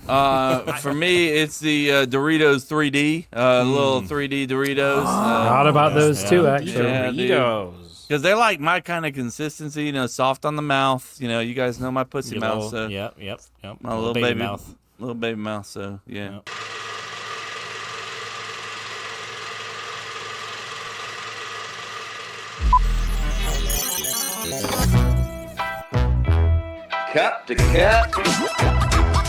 For me, it's the Doritos 3D, little 3D Doritos. Not about those two, actually. Doritos. Because they're like my kind of consistency, soft on the mouth. You guys know my pussy mouth. So Yep. my little baby mouth. Little baby mouth, so yeah. Yep. Cup to cup.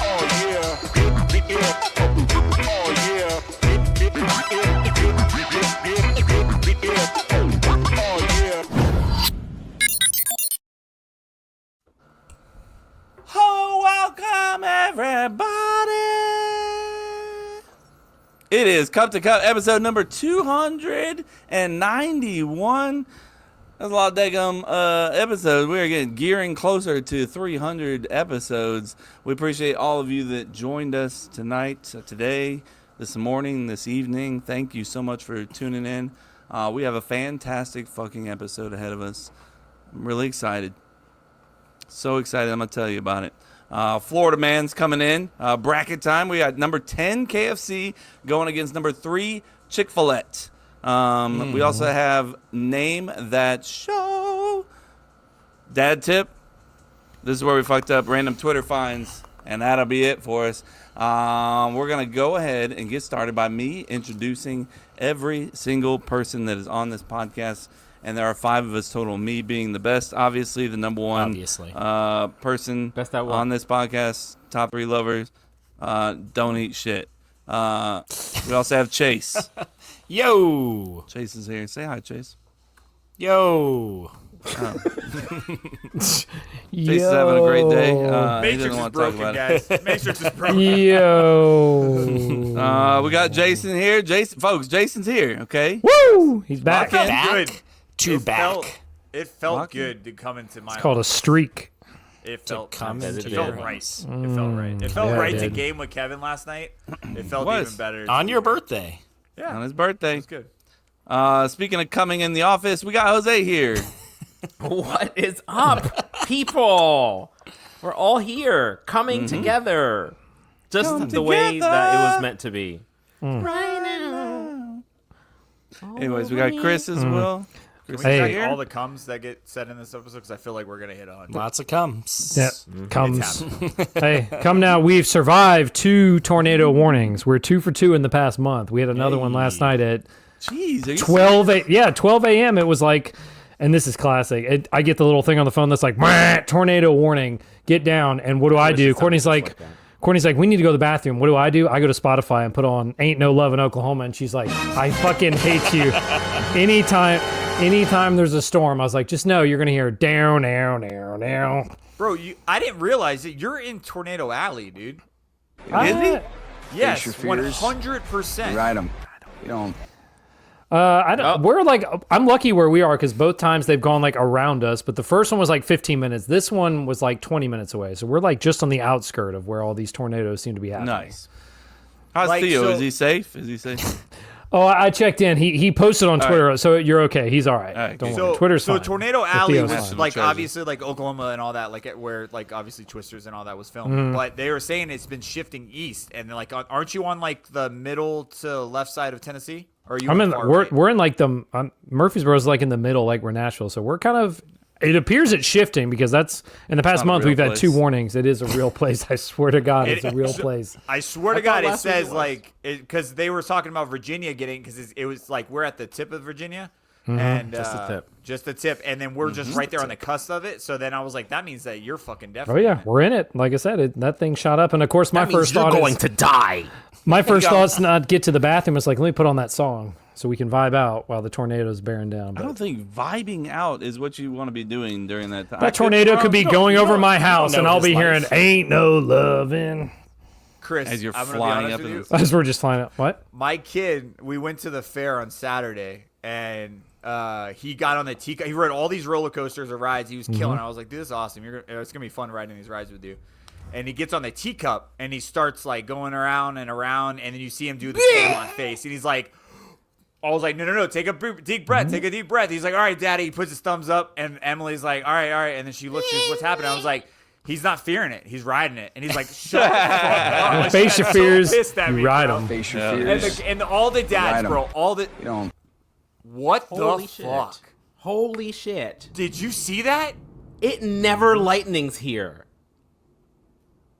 Oh, welcome everybody. It is Cup to Cup, episode number 291. That's a lot of daggum episodes. We are getting gearing closer to 300 episodes. We appreciate all of you that joined us tonight, today, this morning, this evening. Thank you so much for tuning in. We have a fantastic fucking episode ahead of us. I'm really excited. So excited. I'm going to tell you about it. Florida man's coming in. Bracket time. We got number 10 KFC going against number 3 Chick-fil-A. We also have Name That Show. Dad tip. This is where we fucked up random Twitter finds, and that'll be it for us. We're going to go ahead and get started by me introducing every single person that is on this podcast, and there are 5 of us total, me being the best, obviously the number one person best at what? on this podcast, top 3 lovers, don't eat shit. We also have Chase. Yo. Chase is here. Say hi, Chase. Yo. Chase is having a great day. Matrix is broken, guys. Matrix is broken. Yo. We got Jason here. Jason's here, okay? Woo! He's back. Good. It felt Lock in. good to come into my. It's called a streak. It felt come right. into It felt your right. house. It felt right. It felt Yeah, right it to did. game with Kevin last night. It felt was. even better. On your birthday. Yeah, On his birthday. it was good. Speaking of coming in the office, we got Jose here. What is up, people? We're all here, coming together. Just Come the way together. that it was meant to be. Right now. Anyways, we got Chris as well. Chris Can we is check here. all the comes that get said in this episode? Because I feel like we're gonna hit 100. Lots of comes. Yeah, comes. It's Hey, come now. We've survived 2 tornado warnings. We're 2 for 2 in the past month. We had another one last night at Jeez, are you 12 a.m. It was like, and this is classic. I get the little thing on the phone that's like, "Meh, tornado warning, get down." And what do I do? Courtney's like, we need to go to the bathroom. What do? I go to Spotify and put on Ain't No Love in Oklahoma. And she's like, I fucking hate you. Anytime there's a storm, I was like, just know you're going to hear down, down, down, down. Bro, I didn't realize that you're in Tornado Alley, dude. Is he? Yes, your fears. 100%. Ride them. You don't. I don't. We're like, I'm lucky where we are because both times they've gone like around us. But the first one was like 15 minutes. This one was like 20 minutes away. So we're like just on the outskirt of where all these tornadoes seem to be happening. Nice. How's Like, Theo? so- Is he safe? Is he safe? Oh, I checked in. He posted on Twitter, so you're okay. He's all right. All right, Don't good. worry. Twitter's so fine. Tornado But Alley Theo's was fine. like Treasure. obviously like Oklahoma and all that, like where like obviously Twisters and all that was filmed. Mm-hmm. But they were saying it's been shifting east, and like aren't you on like the middle to left side of Tennessee? Or are you? I'm in. far We're right? we're in like the Murfreesboro's like in the middle, like we're Nashville. So we're kind of. It appears it's shifting because that's in the past not a month real we've had place. 2 warnings. It is a real place. I swear to God, it's a real so- place. I swear to thought God, it last week says it was. like because they were talking about Virginia getting because it was like we're at the tip of Virginia. And Just the tip. just the tip, and then we're just right there on the cusp of it. So then I was like, that means that you're fucking Oh definitely. yeah, in it. we're in it. Like I said, that thing shot up, and of course my That means first you're thought going is to die. my first thought's not get to the bathroom. It's like let me put on that song so we can vibe out while the tornado's bearing down. I But don't think vibing out is what you want to be doing during that time. that tornado could be going over my house, know and I'll his be hearing life. "Ain't No Lovin'" Chris, As you're I'm gonna flying be up honest in with the you. as we're just flying up. What? My kid, we went to the fair on Saturday, and he got on the teacup. He rode all these roller coasters or rides. He was killing it. I was like, dude, this is awesome. It's going to be fun riding these rides with you. And he gets on the teacup, and he starts, like, going around, and then you see him do the same on face. And he's like, I was like, no, take a deep breath. Take a deep breath. He's like, all right, Daddy. He puts his thumbs up, and Emily's like, all right. And then she looks, she's what's happening. I was like, He's not fearing it. He's riding it, and he's like, "Shut the fuck up!" Like, Face he your got fears, pissed at you me, ride bro. them. Face your And, fears. and all the dads, Ride 'em. bro. All the You don't. what Holy the shit. fuck? Holy shit. Did you see that? It never lightnings here.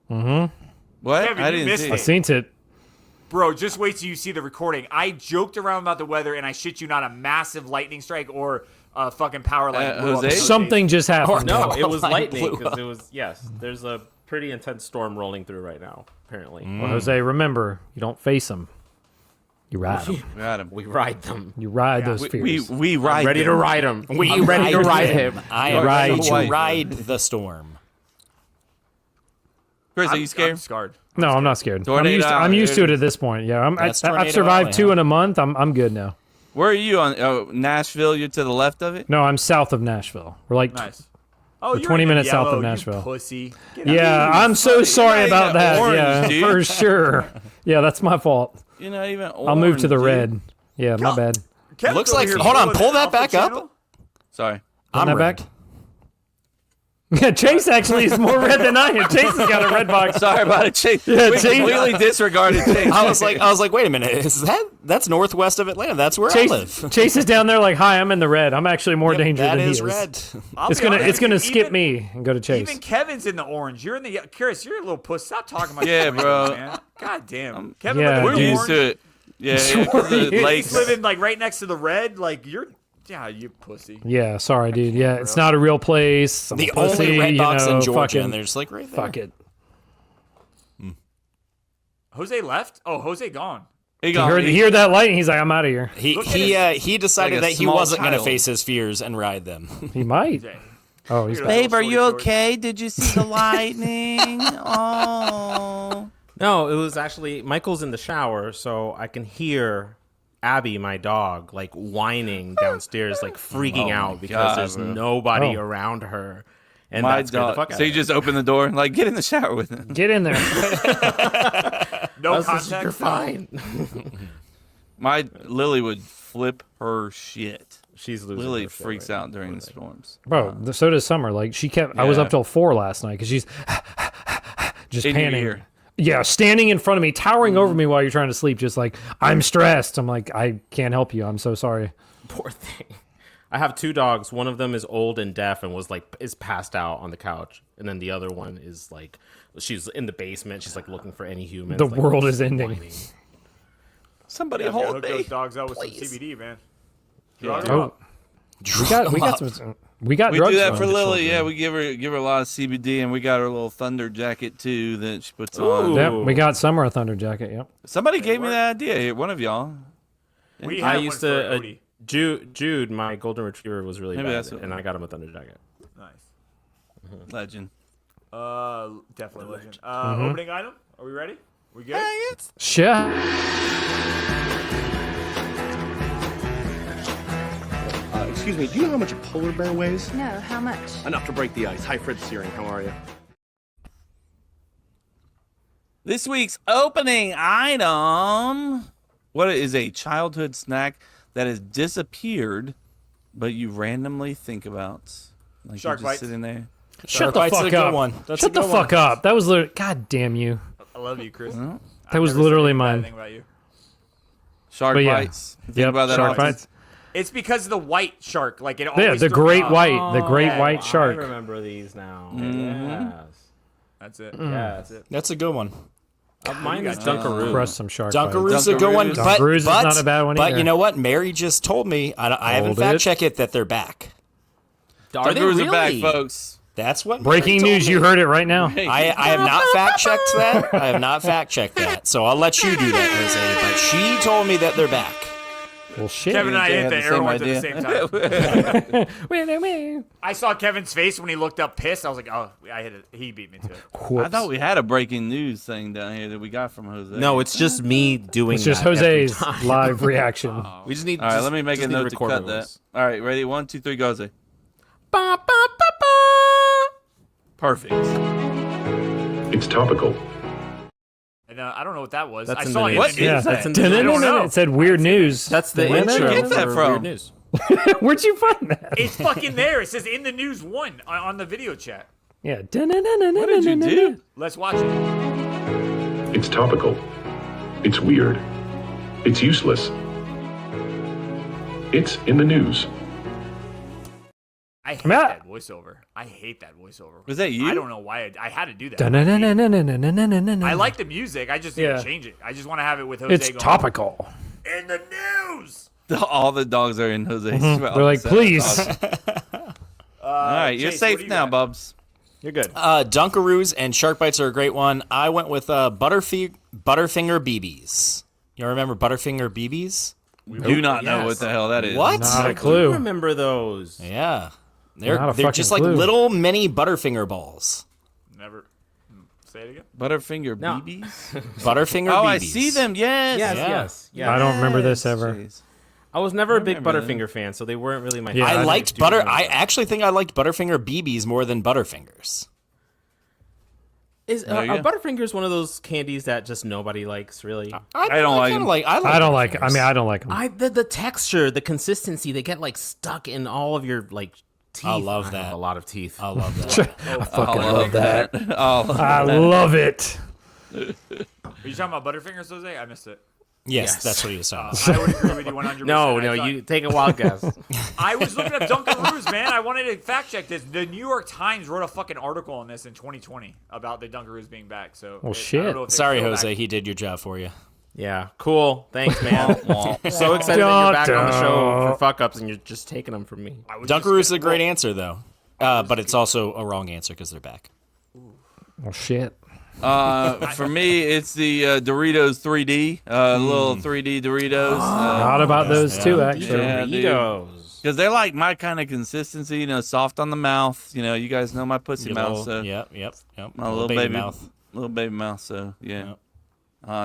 What? Kevin, I you didn't missed see I it. seen it. Bro, just wait till you see the recording. I joked around about the weather, and I shit you not, a massive lightning strike or a fucking power line. blew up Jose? in Jose's- Something just happened. No, it was Line lightning blew because it was, yes, there's a pretty intense storm rolling through right now, apparently. Well, Jose, remember, you don't face them. You ride them. We got him. We ride them. You ride those fears. We ride. Ready to them. ride him. We ready to ride him. I am Ride ready to white. ride the storm. Chris, are I'm you scared? scarred. No, I'm not scared. Tornado I'm used to it Alley. at this point. Yeah, That's I've Tornado survived Alley, 2 huh? in a month. I'm good now. Where are you on? Oh, Nashville. You're to the left of it. No, I'm south of Nashville. We're like, Nice. Oh, We're you're 20 in the minutes south of yellow, you Nashville. pussy. Get out. yeah, I'm so sorry not about even that. orange, yeah, dude. for sure. Yeah, that's my fault. You're not even. I'll move to the orange, red. dude. Yeah, my bad. Kevin's Looks over like- here hold on, pulling pull that Alpha back up. Channel. Sorry. I'm that red. back? Yeah, Chase actually is more red than I am. Chase has got a red box. Sorry about it, Chase. Yeah, we Chase- completely disregarded Chase. I was like, wait a minute, that's northwest of Atlanta? That's where I live. Chase is down there like, hi, I'm in the red. I'm actually more dangerous That than he is is. red. I'll It's be gonna honest with you, skip even- me and go to Chase. Even Kevin's in the orange. You're in the Curious. You're a little puss. Stop talking about Yeah, Tornadoes, bro. Man. God damn. Kevin, yeah, living We're in the dude. used to orange. it. Yeah, 'cause the He's lakes. He's living like right next to the red. Like you're, yeah, you pussy. Yeah, sorry, dude. Yeah, it's not a real place. I'm The a pussy, only red you box know, in Georgia, fucking, and they're just like right there. fuck it. Jose left. Oh, Jose gone. He He gone. heard, he heard that light and he's like, I'm out of here. He decided Like a that he small wasn't going to child. face his fears and ride them. He might. Jose. Oh, he's Look at back. that little shorty shorts. okay? Did you see the lightning? Oh. No, it was actually Michael's in the shower, so I can hear Abby, my dog, like whining downstairs, like freaking out because God, there's bro. nobody Oh. around her. And My that scared the dog. fuck out So you of just open the door, like get in the shower with him. Get in there. No her. contact. You're fine. My Lily would flip her shit. She's losing. Lily her shit freaks right out during the storms. Bro, so does Summer. Like, she kept, I was Yeah. up till 4 last night because she's just In your panting. ear. Yeah, standing in front of me, towering over me while you're trying to sleep, just like, I'm stressed. I'm like, I can't help you. I'm so sorry. Poor thing. I have 2 dogs. One of them is old and deaf and is passed out on the couch, and then the other one is like, she's in the basement. She's like looking for any humans. The like, world is ending. whining. Somebody Yeah, hold hook me. those dogs up with some CBD, man. Drug 'em Oh, up. we got some. We got We drugs do that for for the Lily. children. Yeah, we give her a lot of CBD, and we got her little thunder jacket too that she puts on. Yep, we got Summer a Thunder jacket. Yep. Somebody gave me that idea. One of y'all. We I had used one for to. Odie. Jude, my golden retriever, was really Maybe bad, that's what- and I got him a thunder jacket. Nice. Legend. Definitely legend. Opening item. Are we ready? We good? Shit. Excuse me, do you know how much a polar bear weighs? No, how much? Enough to break the ice. Hi, Fred Searing. How are you? This week's opening item. What is a childhood snack that has disappeared, but you randomly think about? Like Shark you're just bites. sitting there. Shut the Bites is fuck a good up. one. That's Shut a the good one. fuck up. That was literally. God damn you. I love you, Chris. That was literally mine. About you. Shark But yeah. bites. Think Yep. about that Shark often? bites. It's because of the white shark. Like it Yeah, always the threw me great off. white. The great yeah, white shark. I remember these now. Mm-hmm. Yes. That's it. Yes. That's a good one. Mine is got Dunkaroo. Crush some shark bites. Dunkaroo's a good one, Dunkaroos. but Dunkaroos is not a bad one But either. you know what? Mary just told me. I haven't Hold fact it. checked it that they're back. Are they Dunkaroos really? are back, folks. That's what Mary Breaking told news. me. You heard it right now. I have not fact checked that. I have not fact checked that. So I'll let you do that, Jose. But she told me that they're back. Well, shit. Kevin and I They hit had the the air same horns at the idea. same time. I I saw Kevin's face when he looked up pissed. I was like, oh, I hit it. He beat me to it. I thought we had a breaking news thing down here that we got from Jose. No, it's just me doing. It's just that every Jose's time. live reaction. We just need. All right, just- let me make a just need note to recording cut that. rules. All right, ready? 1, 2, 3, go, Jose. Ba, ba, ba, ba. Perfect. It's topical. And I don't know what that was. That's I in saw the it. news. in the Yeah, news. That's in I the don't know. It said weird news. That's the Where'd you intro. get that for from? Weird News. Where'd you find that? It's fucking there. It says in the news one on the video chat. Yeah. What did you do? Let's watch it. It's topical. It's weird. It's useless. It's in the news. I hate that voiceover. I hate that voiceover. Was that you? I don't know why I had to do that. I I like the music. I just need to change it. I just want to have it with Jose It's going, topical. in the news. All the dogs are in Jose's. They're like, please. All right, you're Chase, what safe do you now, got? Bubs. You're good. Dunkaroos and Shark Bites are a great one. I went with Butterfinger BBs. You remember Butterfinger BBs? Do not know Yes. what the hell that is. What? Not a I clue. remember those. Yeah. Not a They're fucking just like clue. little mini Butterfinger balls. Never. Say it again. Butterfinger No. BBs? Butterfinger Oh, BBs. I see them. Yes. Yes. Yeah. I don't remember this ever. Jeez. I was never a big remember Butterfinger fan, so they weren't really my. Yeah, favorite. I I liked do remember I them. actually think I liked Butterfinger BBs more than Butterfingers. There you Are go. Butterfingers one of those candies that just nobody likes, really? I don't like kinda them. I I don't like. I mean, I don't like them. The texture, the consistency, they get like stuck in all of your like teeth. I love have that. a lot of teeth. I love that. I fucking love that. Oh, I love it. Are you talking about Butterfingers, Jose? I missed it. Yes, that's what he was talking I would agree with you 100%. No, I thought- you take a wild guess. I was looking up Dunkaroos, man. I wanted to fact check this. The New York Times wrote a fucking article on this in 2020 about the Dunkaroos being back. So, Well, I shit. don't know if they're Sorry, still Jose. back. He did your job for you. Yeah, cool. Thanks, man. So excited that you're back on the show for fuck ups, and you're just taking them from me. I was just Dunkaroos is a gonna- great answer, though. But it's also a wrong answer because they're back. Well, shit. for me, it's the Doritos 3D, little 3D Doritos. Thought about those too, actually. Yeah, dude. Doritos. Because they're like my kind of consistency, soft on the mouth. You guys know my pussy mouth, so Yep. my little baby mouth. So yeah.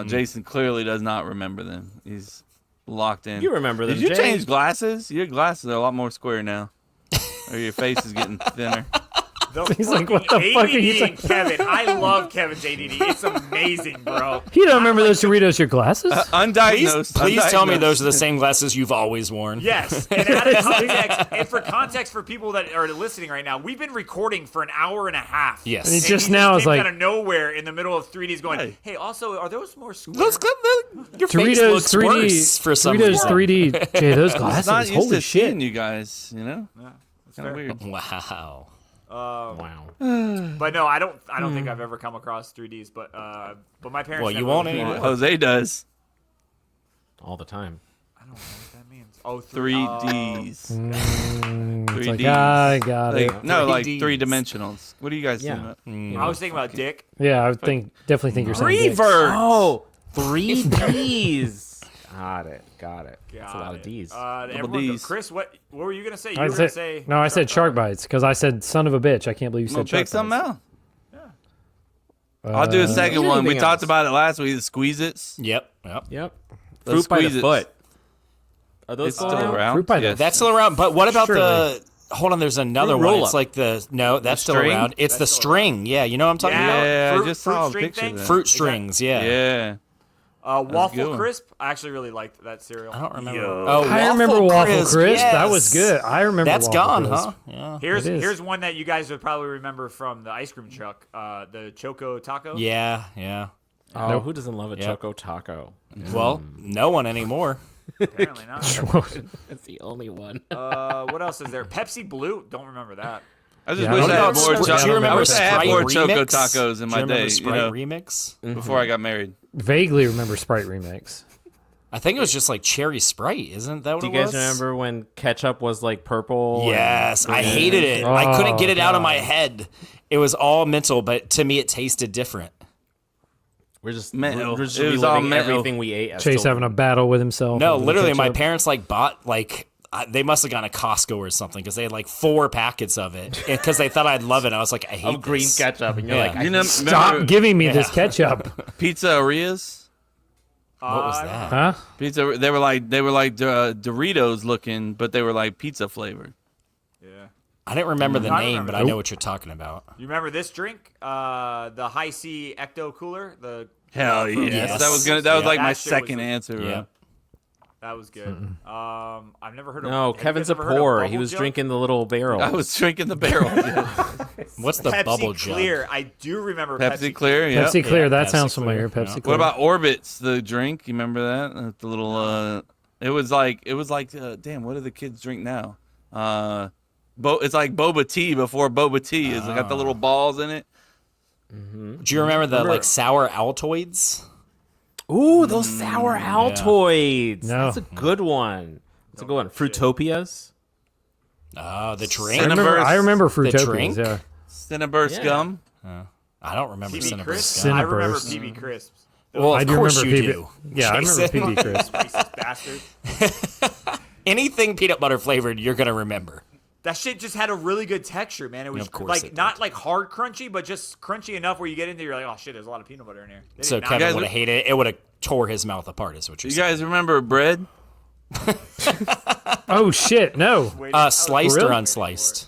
Jason clearly does not remember them. He's locked in. You remember them, Did you Jay? change glasses? Your glasses are a lot more square now, or your face is getting thinner. He's like, what the fuck are you ADD, Kevin. I love Kevin's ADD. It's amazing, bro. You don't remember those Doritos? Your glasses? Undiagnosed. Please tell me undiagnosed. those are the same glasses you've always worn. Yes, and out of context, and for context for people that are listening right now, we've been recording for an hour and a half. Yes. And he And just he now is came like out of nowhere in the middle of 3Ds going, Hey. hey, also, are those more square? Your face Doritos looks 3D worse for some Doritos reason. 3D. Jay, those I'm not glasses. used Holy to shit. seeing you guys. Kind fair. of weird. Wow. Wow. But no, I don't think I've ever come across 3Ds, but my parents. Well, you never won't really- anymore. Jose does. All the time. I don't know what that means. Oh, 3Ds. It's like, 3Ds. I got it. Like, no, like 3Ds. 3-dimensionals. What are you guys Yeah. doing? I was thinking about dick. Yeah, I would definitely think you're saying dicks. Revert. Oh, 3Ds. Got it. That's a lot of Got it. D's. Everyone go- Ds. Chris, what were you gonna say? You I were gonna said, say no, I said shark bites because I said son of a bitch. I can't believe you We'll said shark pick something bites. out. I'll do a second one. We anything talked else. about it last week. The Squeeze-Its. Yep. Yep. Those Fruit by the Squeeze-Its. foot. Are those It's still around. Fruit by the Yes. That's still around. But what about Surely. the? Hold on. There's another Fruit one. roll-up. It's like that's still string? around. It's the string. Yeah, you know what I'm talking about. Yeah, I Fruit- just fruit saw a string picture thing? of that. Fruit strings. Yeah. Yeah. good Waffle one. crisp. I actually really liked that cereal. I don't remember. Yo. Oh, I remember Waffle Crisp. yes. That was good. I remember That's Waffle gone, Crisp. huh? Yeah. Here's It is. here's one that you guys would probably remember from the ice cream truck. The Choco Taco. Yeah. Yeah. Oh, who doesn't love a Yep. Choco Taco? Well, no one anymore. Apparently not. That's the only one. What else is there? Pepsi Blue. Don't remember that. I just Yeah, wish I I don't had know. more Do you choco. I remember wish I had Sprite more Choco Remix? Tacos in Do my you remember day. Sprite Remix? Before I got married. Vaguely remember Sprite Remix. I think it was just like cherry Sprite, isn't that what Do it you guys was? remember when ketchup was like purple? and Yes, I green? hated it. I couldn't get it out of my God. head. It was all mental, but to me, it tasted different. We're just Mental. we're just It was all reliving mental. everything we ate. As Chase children. having a battle with himself. No, over the literally, my ketchup. parents bought they must have gone to Costco or something because they had like 4 packets of it because they thought I'd love it. I was like, I hate of green this. ketchup, and you're Yeah. like, You know, Stop remember giving me this ketchup. Pizzerias? What was that? Huh? Pizza. They were like Doritos looking, but they were like pizza flavored. Yeah. I didn't remember the I name, remember but I know what you're talking about. You remember this drink? The High C Ecto Cooler. The Hell from- yes. Yes. That was like Yeah. my That shit was second a- answer. Yeah. That was good. I've never heard of. No, have you Kevin's guys a ever heard of pour. He bubble was jug? drinking the little barrel. I was drinking the barrel. Yeah. What's the Pepsi bubble jug? Clear. I do remember Pepsi Clear. Yeah. Pepsi Clear. That Pepsi sounds Clear. familiar. Pepsi Yeah. Clear. What about Orbits, the drink? You remember that? The little. It was like. Damn. What do the kids drink now? It's like boba tea before boba tea. It's got the little balls in it. Do you remember the like sour Altoids? Ooh, those sour Altoids. No. That's a good one. That's a good one. Fruitopias. Oh, the drink. I remember drink? Fruitopias. Yeah. Cinnaburst Yeah. gum. I don't remember PB Cinnabon Crisps. Gum. I remember Cinnaburst. PB Crisps. Well, I of do course remember you PB. do. Yeah, I remember Jason. PB Crisp. Racist bastard. Anything peanut butter flavored, you're gonna remember. That shit just had a really good texture, man. It was Of course like it did. not like hard crunchy, but just crunchy enough where you get in there, you're like, oh shit, there's a lot of peanut butter in here. They So did not- Kevin guys would have hated it. It would have tore his mouth apart. Is what you're You saying. guys remember bread? Oh shit! No. Sliced For or real? unsliced?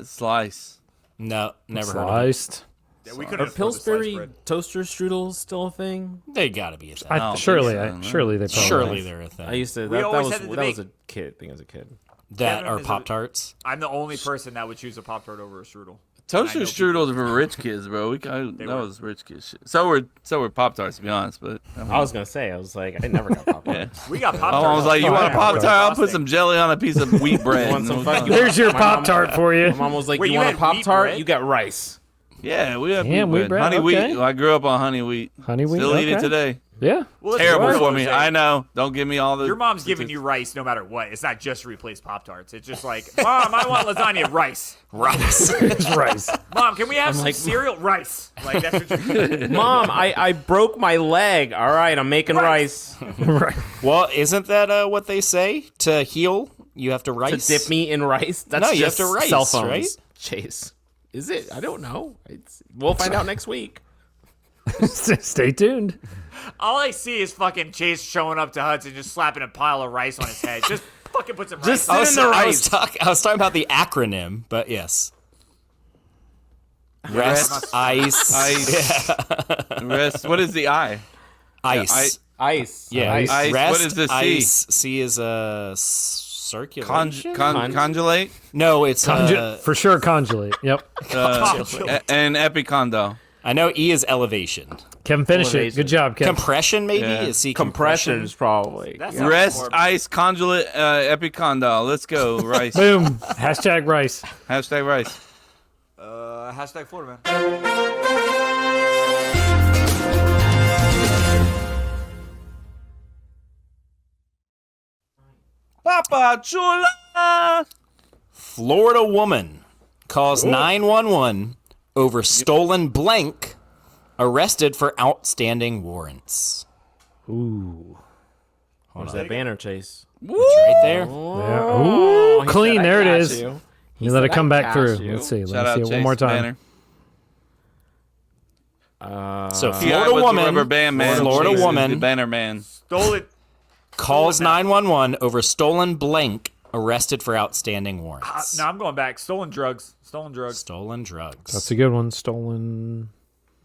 Slice. No, never heard of it. Sliced. Yeah, we could Are have Pillsbury Pillsbury bread. toaster strudels still a thing? They gotta be a thing. don't Surely, think so, no. surely they probably. Surely they're a thing. I used to. We That always was had the that was debate. a kid thing as a kid. that Kevin or is a- Pop Tarts. I'm the only person that would choose a Pop Tart over a strudel. Toaster I know strudels are for rich kids, bro. That were. was rich kid shit. So were Pop Tarts, to be honest. But I was gonna say. I was like, I never got Pop Tarts. We got Pop my Tarts. mom was like, "You want a yeah. Pop Tart? I'll put some jelly on a piece of wheat bread." Want some fucking- There's your My Pop mom- Tart for you. My mom was like, Wait, "You you want a had Pop wheat Tart? bread? You got rice." Yeah, we have Damn, wheat wheat bread. bread, Honey okay. wheat. I grew up on honey wheat. Honey wheat. Still eat it okay. today. Yeah. Well, let's Terrible be real, for me. Jose. I know. Don't give me all the. Your mom's giving you rice no matter what. It's not just to replace Pop Tarts. It's just like, Mom, I want lasagna, rice. Rice. It's rice. Mom, can we have some like- cereal, rice? Like that's what you're. Mom, I broke my leg. All right, I'm making rice. Right. Well, isn't that what they say to heal? You have to To rice. dip me in rice. That's No, you have just to rice, cell phones. right? Chase. Is it? I don't know. We'll find out next week. Stay tuned. All I see is fucking Chase showing up to Hudson, just slapping a pile of rice on his head. Just fucking put some rice. I on was, it. I was talking about the acronym, but yes. Rest, ice, Ice. Rest. What is the I? ice. Ice. Yeah, Ice. Ice. Rest, What is the C? ice. C is a circulation. Congelate. No, it's For sure, congelate. Yep. And epicondo. I know E is elevation. Kevin, finish it. Elevation. Good job, Kevin. Compression, maybe? Yeah. Is C Compressions, probably. That Yeah. sounds Rest, more- ice, congelate, epicondo. Let's go. Rice. Boom. Hashtag rice. Hashtag rice. Hashtag Florida man. Papa Chula. Florida woman calls 911 over stolen blank, arrested for outstanding warrants. Ooh. Where's that banner, Chase? It's right there. Yeah. Ooh. He Clean. said, "I There it got is. you." He You let said, it come "I back got through. you." Let's see. Shout Let me out see it Chase one more time. Banner. So T.I. Florida was the woman, rubber band man. Florida Chase is woman the banner man. Stole it. calls Stolen that. 911 over stolen blank, arrested for outstanding warrants. No, I'm going back. Stolen drugs. Stolen drugs. Stolen drugs. That's a good one. Stolen.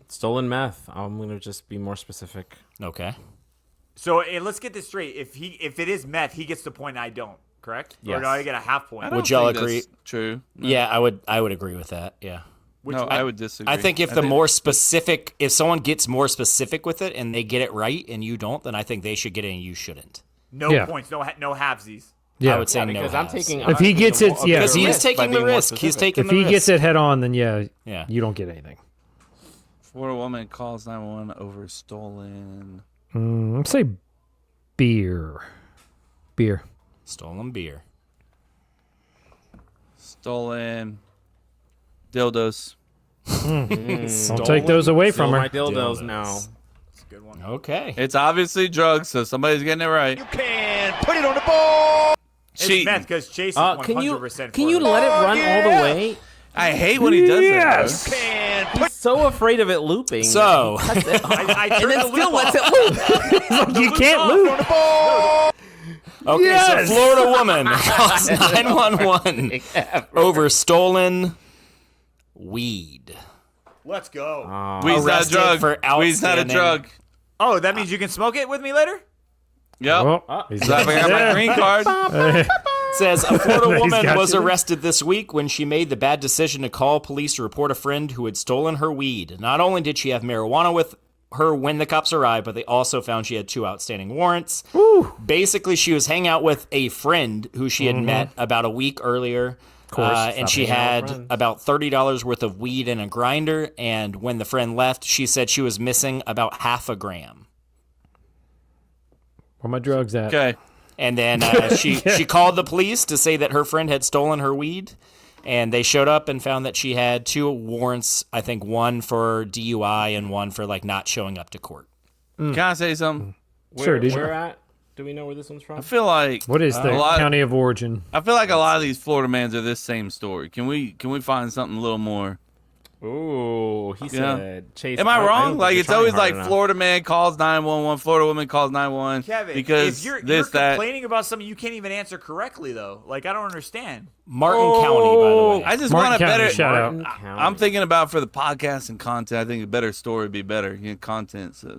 Stolen meth. I'm gonna just be more specific. Okay. So let's get this straight. If it is meth, he gets the point. I don't. Correct? Or Yes. do I get a half I point? don't Would y'all think agree? that's True. Yeah, I would agree with that. Yeah. No, I would disagree. I think if more specific, if someone gets more specific with it and they get it right and you don't, then I think they should get it and you shouldn't. No Yeah. points. No halvesies. Yeah. I would say no. because I'm halves. taking. If he gets it, yeah. Because he is risk by taking the being more risk. He's specific. taking If the he risk. gets it head on, then yeah, Yeah. you don't get anything. Florida woman calls 911 over stolen. Let's say beer. Beer. Stolen beer. Stolen dildos. Don't take those away Steal from my her. dildos now. That's a good one. Okay. It's obviously drugs, so somebody's getting it right. It's Cheating. meth because Chase is 100% Can you Florida. let it run all the way? I hate when he does Yes. that. He's so afraid of it looping. So, I and turned then the still loop lets off. it loop. You can't loop. okay, Yes. so Florida woman calls 911 over stolen weed. Let's go. Weed's not a Arrested drug. for Weed's not a outstanding- drug. Oh, that means you can smoke it with me later? Yep. He's So I got my green card. Says a Florida He's woman got was you. arrested this week when she made the bad decision to call police to report a friend who had stolen her weed. Not only did she have marijuana with her when the cops arrived, but they also found she had 2 outstanding warrants. Basically, she was hanging out with a friend who she had met about a week earlier. Of course. And she had about $30 worth of weed in a grinder. And when the friend left, she said she was missing about half a gram. Where my drugs at? Okay. And then she called the police to say that her friend had stolen her weed. And they showed up and found that she had 2 warrants, I think one for DUI and one for like not showing up to court. Can I say something? Sure, dude. Where at? Do we know where this one's from? I feel like What is the county of origin? I feel like a lot of these Florida mans are this same story. Can we find something a little more? Ooh, he Yeah. said Chase. Am I don't wrong? think Like you're it's always trying hard like enough. Florida man calls 911, Florida woman calls 911 Kevin, because if you're that. complaining about something you can't even answer correctly, though. Like, I don't understand. Martin County, by the way. I just Martin want a County, better. shout out. Martin County. I'm thinking about for the podcast and content. I think a better story would be better. Content, so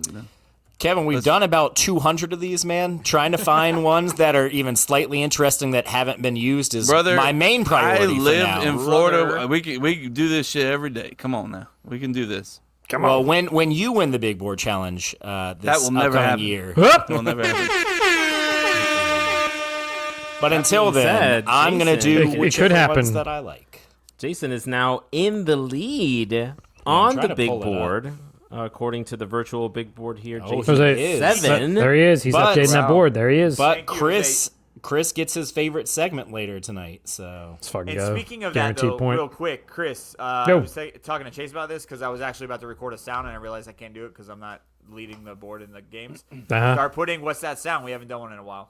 Kevin, we've done about 200 of these, man. Trying to find ones that are even slightly interesting that haven't been used is brother. my main priority. I for live now. in Florida. We can do this shit every day. Come on now, we can do this. Well, when you win the big board challenge, this That will never upcoming happen. year. We'll never have But until being then, said, I'm gonna Jason- do It could whichever happen. ones that I like. Jason is now in the lead on trying the to big pull it up. board, according to the virtual big board here. Oh, Jason he is. is 7. There he is. He's But- updating that board. There he is. But Thank you, Chris gets his favorite segment later tonight. So Let's fucking And go. speaking of that, Guaranteed though, point. real quick, Chris, I Yo. was talking to Chase about this because I was actually about to record a sound and I realized I can't do it because I'm not leading the board in the games. Uh-huh. Start putting what's that sound? We haven't done one in a while.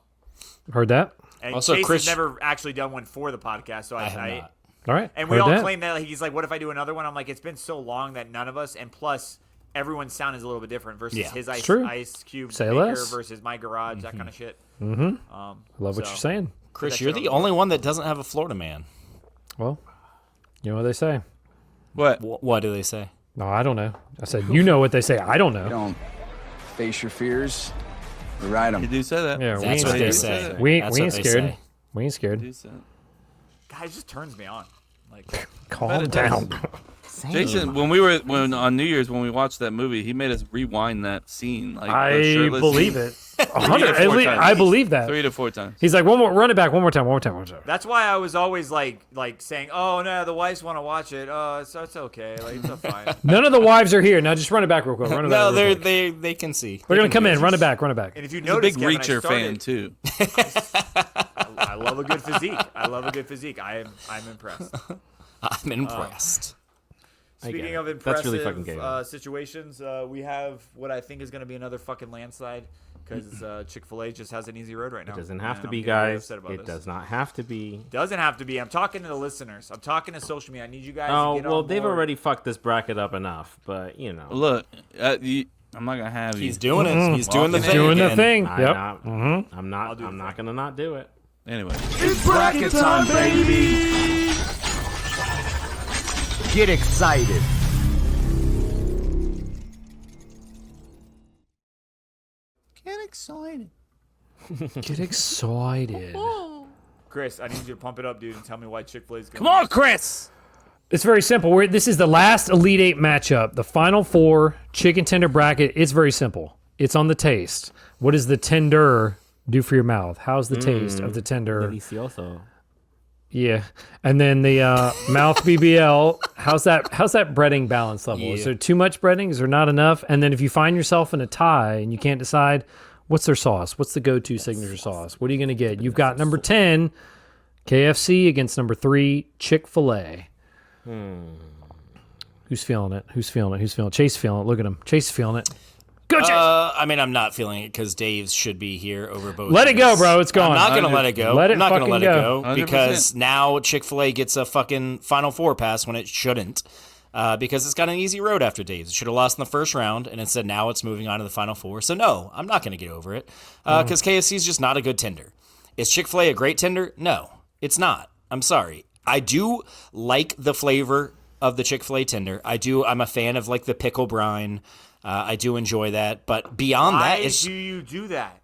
Heard that? And Also, Chase Chris- has never actually done one for the podcast, so I have not. All right. And we heard all that. claim that. Like, he's like, "What if I do another one?" I'm like, "It's been so long that none of us." And plus, everyone's sound is a little bit different versus Yeah. his It's true. ice cube Say maker less. versus my garage, that kind of shit. I love what so- you're saying. Chris, that you're shit the on only one that doesn't have a Florida man. Well, you know what they say. What? What do they say? No, I don't know. I said, you know what they say. I don't know. Don't face your fears. Ride You them. do say that. Yeah, we That's ain't what they scared. say. We That's ain't what they scared. say. We ain't scared. You do say that. Guys, just turns me on. Like, Calm it does. down. Jason, when on New Year's when we watched that movie, he made us rewind that scene. Like I shirtless believe scene. it. 100. 3 to 4 times. I believe that. 3 to 4 times. He's like, one more, run it back, one more time, one more time, one more time. that's why I was always like saying, "Oh no, the wives want to watch it. Oh, it's okay. Like, it's fine." None of the wives are here. Now just run it back real quick. Run it No, back real quick. they can see. We're gonna come in. Run it back. Run it back. And if you He's a notice, big Kevin, Reacher fan too. I love a good physique. I'm impressed. I'm impressed. Speaking of That's impressive really fucking gay. situations, we have what I think is going to be another fucking landslide because Chick-fil-A just has an easy road right now. It doesn't have And to I'm be, getting very guys. upset about It this. does not have to be. Doesn't have to be. I'm talking to the listeners. I'm talking to social media. I need you guys Oh, to get well, on they've board. already fucked this bracket up enough, but, you know. Look, I'm not gonna have you. He's doing it. He's doing the He's thing. Doing the again. thing. I'm Yep. not, I'm not, do the I'm not thing. going to not do it. Anyway, Bracket time, baby. Get excited. get excited. Get excited. Chris, I need you to pump it up, dude, and tell me why Chick-fil-A is going Come on, Chris. It's very simple. This is the last Elite Eight matchup. The final four chicken tender bracket. It's very simple. It's on the taste. What does the tender do for your mouth? How's the taste of the tender? Delicioso. Yeah, and then the mouth BBL. How's that breading balance level? Is there too much breading? Is there not enough? And then if you find yourself in a tie and you can't decide, what's their sauce? What's the go-to signature sauce? What are you going to get? You've got number 10, KFC against number 3, Chick-fil-A. Who's feeling it? Who's feeling it? Who's feeling it? Chase feeling it. Look at him. Chase is feeling it. Go, Chase. I mean, I'm not feeling it because Dave's should be here over both. Let it go, these. bro. It's gone. I'm not gonna let it go. Let it I'm not gonna fucking let go. it go because now Chick-fil-A gets a fucking Final Four pass when it shouldn't. Because it's got an easy road after Dave's. It should have lost in the first round, and instead now it's moving on to the Final Four. So no, I'm not going to get over it because KFC is just not a good tender. Is Chick-fil-A a great tender? No, it's not. I'm sorry. I do like the flavor of the Chick-fil-A tender. I'm a fan of like the pickle brine. I do enjoy that, but beyond Why that, it's do you do that?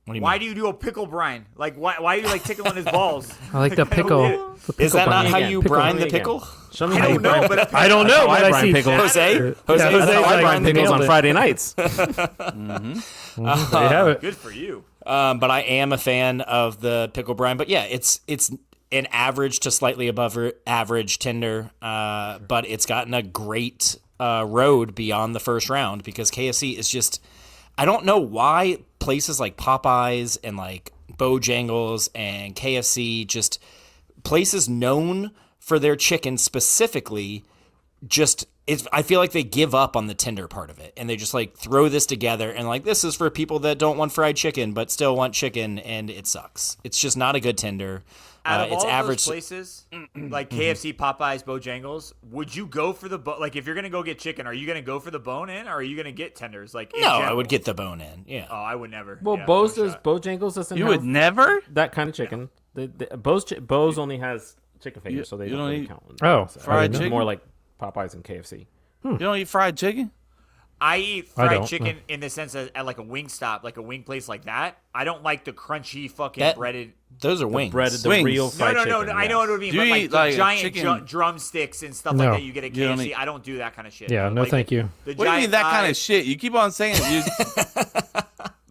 What do you Why mean? do you do a pickle brine? Like, why are you like tickling his balls? I like the I don't pickle. get it. The pickle Is that not bun. how you Pickle. brine the Again. pickle? Show me I how you don't know, brine. but I don't know, I but I brine see. pickles. Jose? Yeah, Jose, Jose That's how I like, brine pickles nailed on it. Friday nights. There you have it. Good for you. But I am a fan of the pickle brine. But yeah, it's an average to slightly above average tender, but it's gotten a great road beyond the first round because KFC is just, I don't know why places like Popeyes and like Bojangles and KFC, just places known for their chicken specifically, I feel like they give up on the tender part of it and they just like throw this together and like, this is for people that don't want fried chicken but still want chicken, and it sucks. It's just not a good tender. Out of It's all average. those places, like KFC, Popeyes, Bojangles, would you go for the like if you're gonna go get chicken, are you gonna go for the bone in, or are you gonna get tenders? Like in No, I general? would get the bone in. Yeah. Oh, I would never. Well, Yeah, Bo's no does shot. Bojangles doesn't You have would never? that kind of chicken. Bo's only has chicken fingers, so they you don't don't really eat count. Oh, fried It's chicken? more like Popeyes and KFC. You don't eat fried chicken? I eat I fried don't, chicken in the sense that at like a wing stop, like a wing place like that. I don't like the crunchy fucking That- breaded. Those are wings. Breaded the Wings. real No, fried no, chicken. no. I know what it would mean, Do but you like eat, the like, a giant chicken- drumsticks and stuff No. like that you get at You don't KFC. eat- I don't do that kind of shit. Yeah, no, Like, thank you. The What do you mean giant that kind of thighs- shit? You keep on saying it.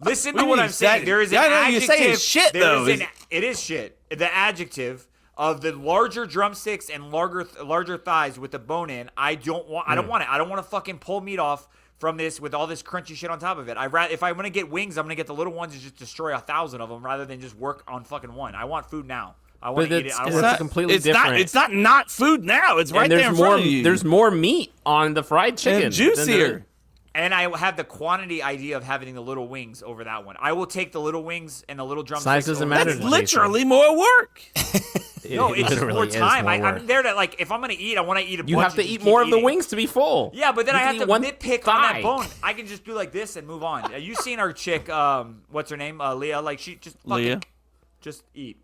Listen What to do you what mean I'm saying. exactly? There is an Yeah, I know you're adjective. saying shit, there though. is it is shit. The adjective of the larger drumsticks and larger thighs with the bone in. I don't want it. I don't want to fucking pull meat off from this with all this crunchy shit on top of it. If I want to get wings, I'm gonna get the little ones and just destroy 1,000 of them rather than just work on fucking one. I want food now. I want But to eat it. I don't it's want not- to. completely it's different. Not, it's not food now. It's right And there there's in more. front of you. There's more meat on the fried chicken. and than there- juicier. And I have the quantity idea of having the little wings over that one. I will take the little wings and the little drumsticks. Size doesn't over matter that. That's to literally more work. No, it's just literally more is time. more I'm work. there to like if I'm gonna eat, I want to eat a bunch. You have to and just eat keep more of the eating. wings to be full. Yeah, but then You I can have eat to one nitpick on that thigh. bone. I can just do like this and move on. You seen our chick? What's her name? Leah. Like she just fucking Leah? just eat.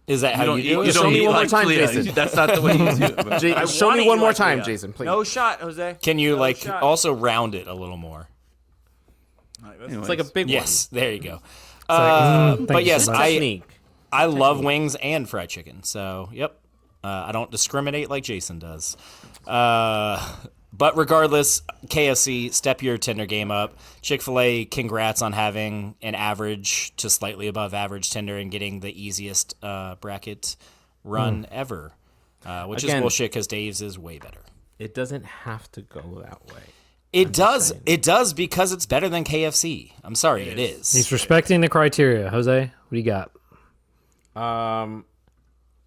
Is that how you do it? You Show don't me eat one more like time, Clea. Jason. That's not the way you do it. Jay, I show wanna me eat one more like time, Leah. Jason, please. No shot, Jose. Can you No like shot. also round it a little more? It's like a big Yes, there you go. Thank But you yes, so one. much. Technique. I love wings and fried chicken. So, yep. I don't discriminate like Jason does. But regardless, KFC, step your tender game up. Chick-fil-A, congrats on having an average to slightly above average tender and getting the easiest bracket run ever. Which is Again- bullshit because Dave's is way better. It doesn't have to go that way. It does. It does because it's better than KFC. I'm sorry, it is. He's respecting the criteria. Jose, what do you got?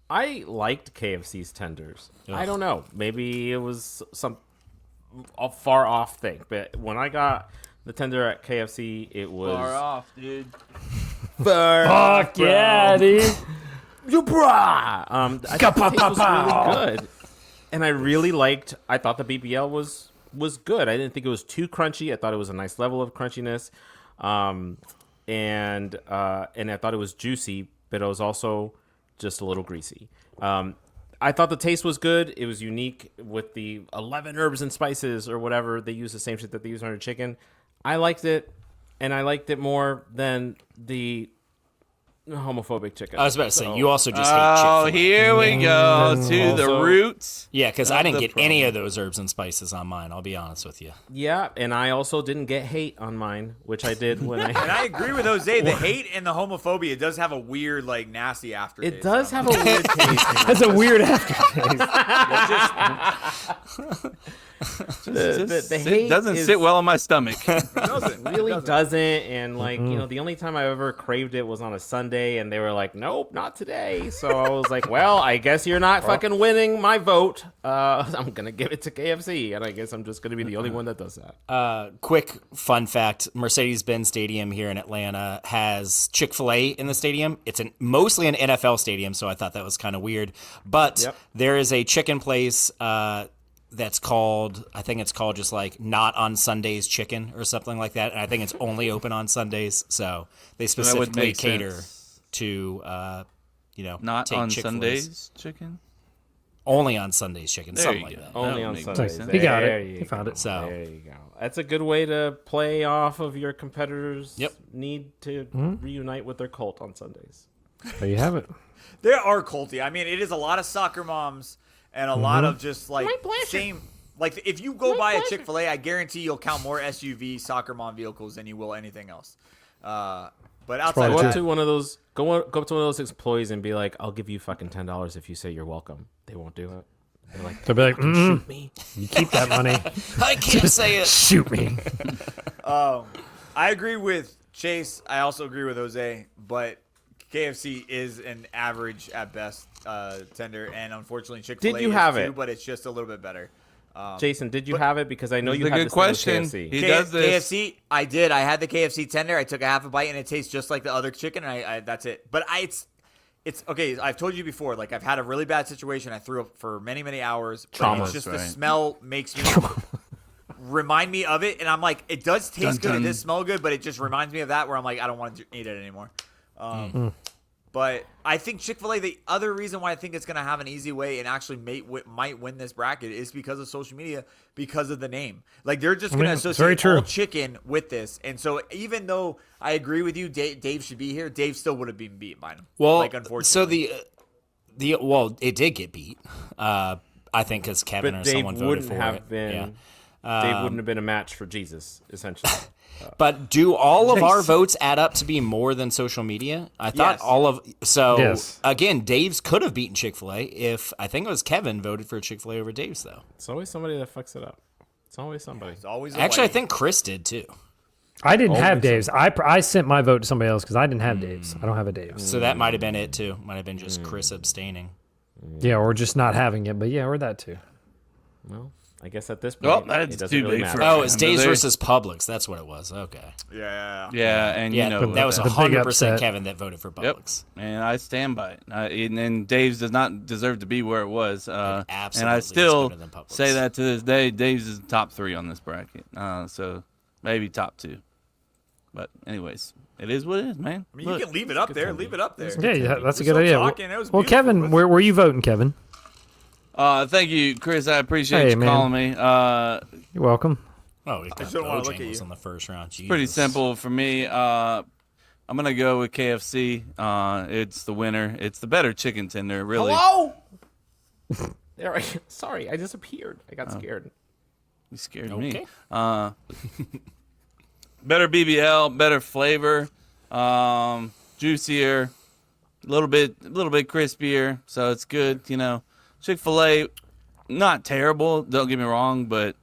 I liked KFC's tenders. I don't know. Maybe it was a far off thing, but when I got the tender at KFC, it was Far off, dude. Fuck yeah, dude. I thought the taste was really good, and I really liked. I thought the BBL was good. I didn't think it was too crunchy. I thought it was a nice level of crunchiness, and I thought it was juicy, but it was also just a little greasy. I thought the taste was good. It was unique with the 11 herbs and spices or whatever. They use the same shit that they use on their chicken. I liked it, and I liked it more than the homophobic chicken. I was about to say, you also just hate Oh, Chick-fil-A. here we go to the Also- roots. Yeah, because I That's didn't the get any of those herbs and spices on mine. I'll be honest with you. Yeah, and I also didn't get hate on mine, which I did when And I agree with Jose. The hate and the homophobia does have a weird, like, nasty aftertaste. It does have a weird taste. That's a weird aftertaste. The It hate doesn't is- sit well on my stomach. really doesn't, and like you know, the only time I ever craved it was on a Sunday, and they were like, "Nope, not today." So I was like, "Well, I guess you're not fucking winning my vote. I'm gonna give it to KFC, and I guess I'm just gonna be the only one that does that." Quick fun fact: Mercedes-Benz Stadium here in Atlanta has Chick-fil-A in the stadium. It's mostly an NFL stadium, so I thought that was kind of weird. But Yep. there is a chicken place that's called, I think it's called just like Not on Sundays Chicken or something like that, and I think it's only open on Sundays. So they would specifically make cater sense. to, Not take on Chick-fil-A's. Sundays chicken. only on Sundays chicken, There something you like go. that. Only That on would make Sundays. sense. He got There it. you He found go. it. So- There you go. That's a good way to play off of your competitors' Yep. need to reunite with their cult on Sundays. There you have it. They are culty. I mean, it is a lot of soccer moms and a lot of just like same. Like if you go by a Chick-fil-A, I guarantee you'll count more SUV soccer mom vehicles than you will anything else. But outside Go of up that, to one of those. Go up to one of those employees and be like, "I'll give you fucking $10 if you say you're welcome." They won't do it. They're like, They'll be like, "Shoot me." you keep that money. I can't say it. Shoot me. I agree with Chase. I also agree with Jose. But KFC is an average at best tender, and unfortunately Chick-fil-A Did you is have too, it? but it's just a little bit better. Jason, did you have it? Because I know It's you a had good this thing with question. KFC. He does this. KFC, I did. I had the KFC tender. I took a half a bite, and it tastes just like the other chicken. And I that's it. But it's okay. I've told you before. Like I've had a really bad situation. I threw up for many hours. But Trauma. it's just the Right. smell makes me remind me of it, and I'm like, it does taste good. Dun, It dun. does smell good, but it just reminds me of that. Where I'm like, I don't want to eat it anymore. But I think Chick-fil-A, the other reason why I think it's going to have an easy way and actually might win this bracket is because of social media, because of the name. Like, they're just going to it's very associate true. all chicken with this. And so even though I agree with you, Dave should be here, Dave still would have been beat by him. Well, like, unfortunately. so well, it did get beat. I think because Kevin But or Dave someone voted wouldn't for have it. been. Yeah. Dave wouldn't have been a match for Jesus, essentially. But do all of our votes add up to be more than social media? I thought Yes. all of Yes. again, Dave's could have beaten Chick-fil-A if I think it was Kevin voted for Chick-fil-A over Dave's though. It's always somebody that fucks it up. It's always somebody. It's always a Actually, I white. think Chris did too. I didn't have Dave's. I sent my vote to somebody else because I didn't have Dave's. I don't have a Dave's. So that might have been it too. Might have been just Chris abstaining. Yeah, or just not having it. But yeah, or that too. Well, I guess at this Well, point, that's it doesn't too really big matter. for- Oh, it's Yeah, Dave's they- versus Publix. That's what it was. Okay. Yeah. Yeah, and Yeah, you know that was the big 100% upset. Kevin that voted for Yep, Publix. and I stand by it. And Dave's does not deserve to be where it was. And absolutely I is still better than Publix. say that to this day. Dave's is top 3 on this bracket. So maybe top 2. But anyways, it is what it is, man. I mean, you can leave it up there. Leave it up there. Yeah, that's a We're good idea. still talking. It was Well, beautiful. Kevin, where were you voting, Kevin? Thank you, Chris. I appreciate Hey, you man. calling me. You're welcing. Oh, we got just don't wanna look at Bojangles you. on the first round. Pretty Jesus. simple for me. I'm gonna go with KFC. It's the winner. It's the better chicken tender, really. Hello? There, sorry, I disappeared. I got scared. You scared Okay. me. Better BBL, better flavor, juicier, a little bit crispier, so it's good. You know, Chick-fil-A, not terrible. Don't get me wrong, but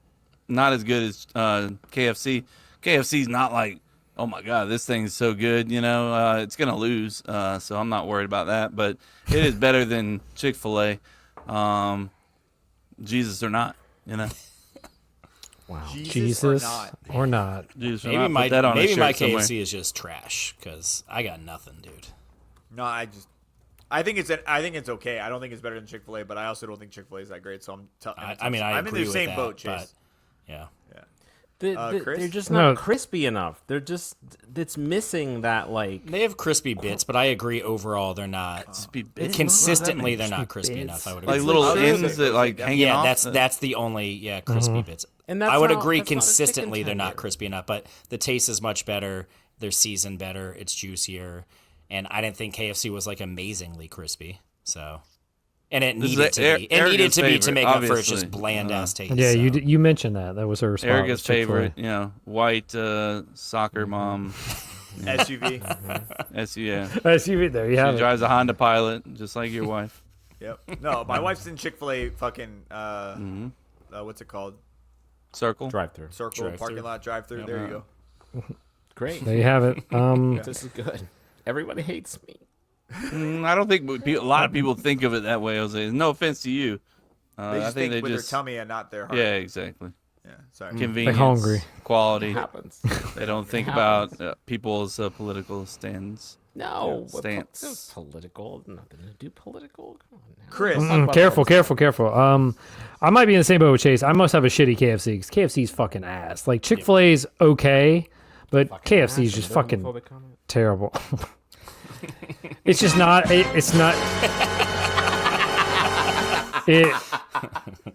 not as good as KFC. KFC's not like, oh my god, this thing's so good. You know, it's gonna lose, so I'm not worried about that. But it is better than Chick-fil-A. Jesus or not, you know. Wow. Jesus or not. or not. Jesus or Maybe not. my Put that on a maybe my shirt somewhere. KFC is just trash because I got nothing, dude. No, I think it's okay. I don't think it's better than Chick-fil-A, but I also don't think Chick-fil-A is that great. So I mean, I I'm in agree the with same that, boat, but Chase. yeah. Chris? They're just No. not crispy enough. They're just, it's missing that, like, They have crispy bits, but I agree overall they're not Crispy bits. consistently. They're not crispy bits. enough. I would Like agree. little It's ends that like hanging Yeah, off. that's the only crispy bits. And that's I would not- agree that's not a chicken consistently they're not tender. crispy enough, but the taste is much better. They're seasoned better. It's juicier, and I didn't think KFC was like amazingly crispy. So, and it This is needed to be. It needed Erica's to be to favorite, make up for its just obviously. bland ass taste. Yeah, so. you mentioned that. That was her response. Erica's was Chick-fil-A. favorite, you know, white soccer mom. SUV. Yeah. SUV, there you have She it. drives a Honda Pilot, just like your wife. Yep. No, my wife's in Chick-fil-A fucking what's it called? Circle. drive-through. Circle Drive-thru. parking lot drive-through. There you go. Great. There you have it. This is good. Everybody hates me. I don't think a lot of people think of it that way, Jose. No offense to you. They I just think think they with just their tummy and not their heart. yeah, exactly. Yeah. Sorry. Convenience, hungry. quality. It happens. They don't think happens. about people's political stands. No. what stance. it's political. Nothing to do political. Come on now. Chris. Careful. I might be in the same boat with Chase. I must have a shitty KFC because KFC's fucking ass. Like Chick-fil-A's okay, but KFC's just fucking Homophobic comment? terrible. It's just not. It's not.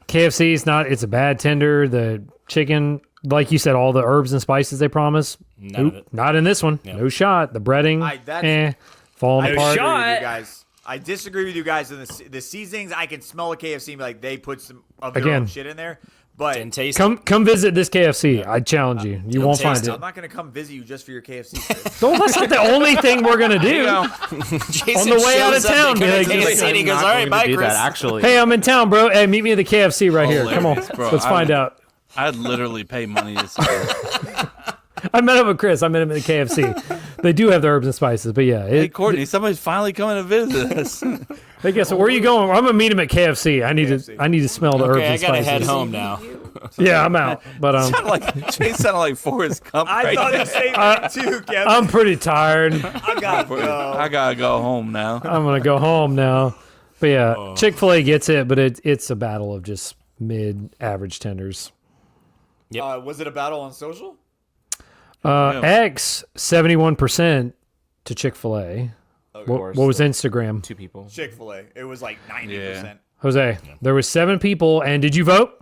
KFC is not. It's a bad tender. The chicken, like you said, all the herbs and spices they promise. None of it. Not in this one. Yep. No shot. The breading, falling I apart. disagree with you guys. I disagree with you guys in the seasonings. I can smell a KFC and be like, they put some of their own shit in there. But Didn't taste Come visit this KFC. I challenge you. You won't find it. I'm not going to come visit you just for your KFC. No, that's not the only thing we're gonna do. Jason On the way out of shows up town, to be like, KFC and he goes, all right, bye, Chris. Actually, Hey, I'm in town, bro. Hey, meet me at the KFC right here. Come on, Hilarious, bro. let's find out. I'd literally pay money to see it. I met up with Chris. I met him at the KFC. They do have the herbs and spices, but yeah. Hey, Courtney, somebody's finally coming to visit us. Hey, guess what? Where are you going? I'm gonna meet him at KFC. I need to smell the herbs Okay, and I gotta spices. head home now. Yeah, I'm out. But Chase sounded like Forrest Gump. I right thought there. the same thing too, Kevin. I'm pretty tired. I got to go. I gotta go home now. I'm gonna go home now. But yeah, Chick-fil-A gets it, but it's a battle of just mid-average tenders. Was it a battle on social? X 71% to Chick-fil-A. What was Instagram? 2 people. Chick-fil-A. It was like 90%. Yeah. Jose, there was 7 people, and did you vote?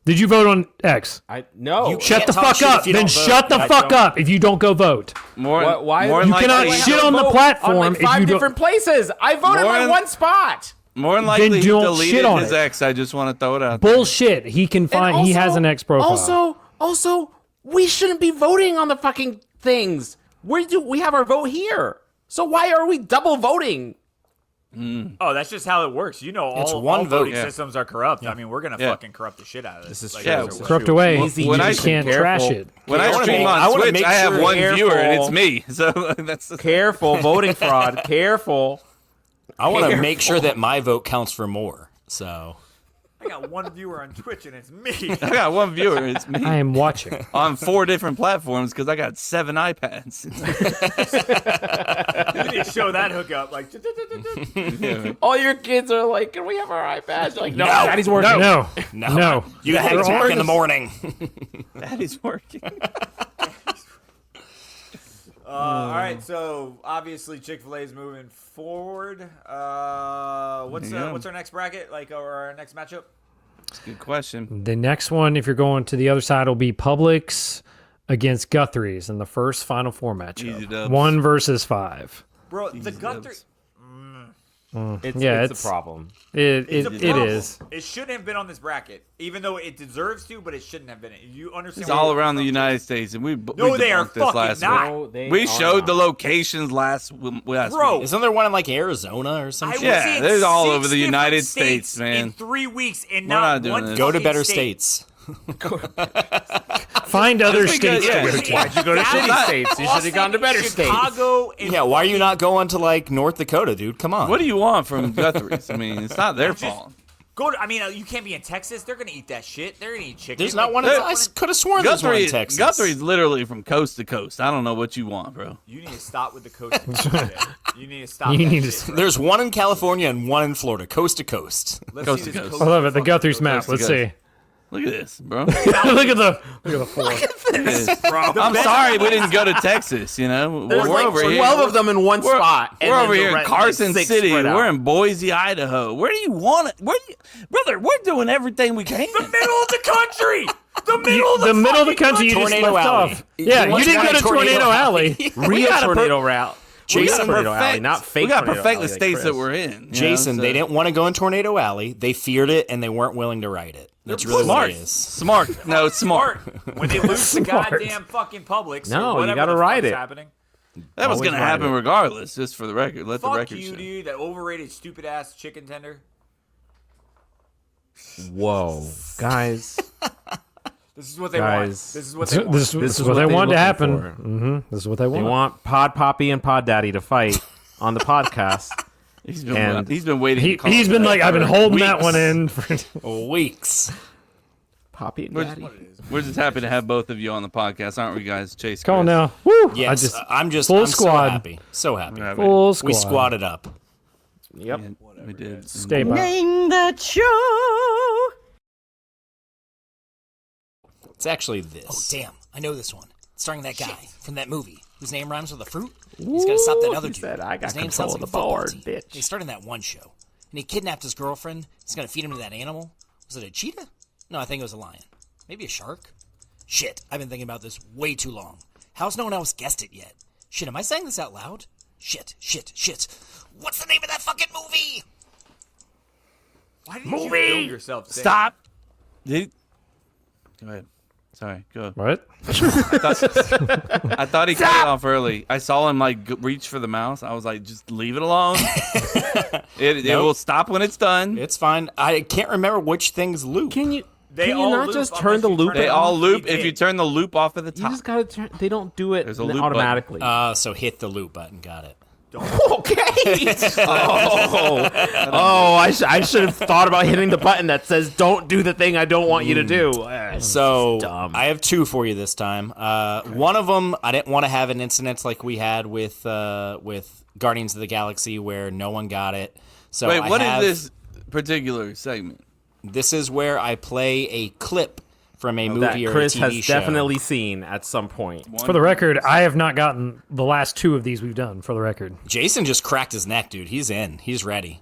Did you vote on X? No. Shut the Can't talk fuck shit up. if you Then don't vote. shut the I fuck don't- up if you don't go vote. Why? More You than cannot likely, shit on the Vote platform on like if 5 you don't. different places. I voted More my than- one spot. more than likely Then he don't deleted shit on his it. ex. I just want to throw it out there. Bullshit. He can find. He has an X profile. Also, we shouldn't be voting on the fucking things. We have our vote here? So why are we double voting? Oh, that's just how it works. You know, It's all one vote. voting systems are corrupt. I mean, we're going to Yeah. fucking corrupt the shit out of this. This is Like, true. those are- Corrupt away. When you I- just can't careful. trash it. When I I wanna stream make- on I wanna Twitch, make I have sure- one viewer, and it's Careful. me. So that's the Careful, voting fraud. Careful. I want to make sure that my vote counts for more. So I got one viewer on Twitch, and it's me. I got one viewer. It's me I am watching. on 4 different platforms because I got 7 iPads. You need to show that hookup. Like, All your kids are like, can we have our iPads? You're like, no, Daddy's working. No. no, you got to talk in the morning. That is working. all right, so obviously Chick-fil-A is moving forward. What's our next bracket? Like, or our next matchup? Good question. The next one, if you're going to the other side, will be Publix against Guthrie's in the first Final Four Easy matchup. dubs. 1 versus 5. Bro, the Guthrie. Yeah, It's a problem. It It's a problem. is. It shouldn't have been on this bracket, even though it deserves to, but it shouldn't have been. You understand? It's where all you're around the from? United States, and we they are debunked this fucking last not. week. No, they We are showed the not. locations last Bro. week. Isn't there one in like Arizona or some I shit? was Yeah, in there's all 6 over the different United States, man. in 3 weeks, and We're not not doing one. this. Go to fucking better state. states. Find other Just because- states to yeah. go to. Why'd you go to shitty states? You should have gone to better states. Chicago and Yeah, why are you not going to like North Dakota, dude? Come on. What do you want from Guthrie's? I mean, it's not their fault. Go to, I mean, you can't be in Texas. They're gonna eat that shit. They're gonna eat chicken. There's not one. There- I could have sworn there's one in Texas. Guthrie's literally from coast to coast. I don't know what you want, bro. You need to stop with the coast. shit. You need to stop. You that need to shit, bro. There's one in California and one in Florida, coast to coast. Let's coast see to this coast. I love it. The fucking Guthrie's coast. map. Let's see. Look at this, bro. Look at the 4. I'm sorry we didn't go to Texas. You know, There's we're like over 12 here. of them in one We're, spot. and we're then over the here in rest- Carson like 6 City. spread out. We're in Boise, Idaho. Where do you want it? Brother, we're doing everything we can. The middle of the country. The middle of the The middle of the fucking country you just Tornado left Alley. off. Yeah, You you didn't go to Tornado Tornado Alley. Alley. Real gotta tornado route. Jason, Tornado Alley, not fake We got tornado perfect alley the like states that Chris. we're in. you Jason, know, they so- didn't want to go in Tornado Alley. They feared it, and they weren't willing to ride it. That's really smart. what it is. Smart. No, smart. When they lose the Smart. goddamn fucking Publix. No, or you whatever gotta the ride fuck's it. happening. That was Always gonna ride happen it. regardless. Just for the record, let the Fuck record you, show. dude. That overrated, stupid ass chicken tender. Whoa, guys. This is what they want. Guys. This is what they want. This is what they they're want to looking happen. for. This is what they They want. want Pod Poppy and Pod Daddy to fight on the podcast. He's And been waiting. to call He's it been that like, I've been for holding that weeks. one in. For, Weeks. Poppy and We're, Daddy. we're just happy to have both of you on the podcast, aren't we, guys? Chase, come on Chris. now. Woo! Yes, I'm just full I'm squad. so happy. So happy. We're Full squad. We squatted up. Yep. We did. Stay by. It's actually this. Oh, damn. I know this one. It's starring that guy from that movie whose name rhymes with a fruit. He's got to stop that other he dude. said, "I got His name control sounds of like the a football board, team. bitch." He started in that one show. and he kidnapped his girlfriend. He's gonna feed him to that animal. Was it a cheetah? No, I think it was a lion. Maybe a shark? Shit, I've been thinking about this way too long. How's no one else guessed it yet? Shit, am I saying this out loud? Shit. What's the name of that fucking movie? Why did you film yourself? Saying Stop. Go ahead. Sorry, go. What? I thought he cut it off early. I saw him like reach for the mouse. I was like, just leave it alone. It will stop when it's done. It's fine. I can't remember which things loop. Can you all not loop just unless turn the you loop? turn it They off. all loop He if you did. turn the loop off at the You top. just gotta turn. They don't do it There's a loop automatically. So hit the loop button. Got it. Okay. I should have thought about hitting the button that says "Don't do the thing I don't want you to do." So dumb. I have 2 for you this time. One of them, I didn't want to have an incident like we had with Guardians of the Galaxy where no one got it. So Wait, what is is this particular segment? This is where I play a clip from a that movie or Chris a TV has show. definitely seen at some point. For the record, I have not gotten the last 2 of these we've done. For the record, Jason just cracked his neck, dude. He's in. He's ready.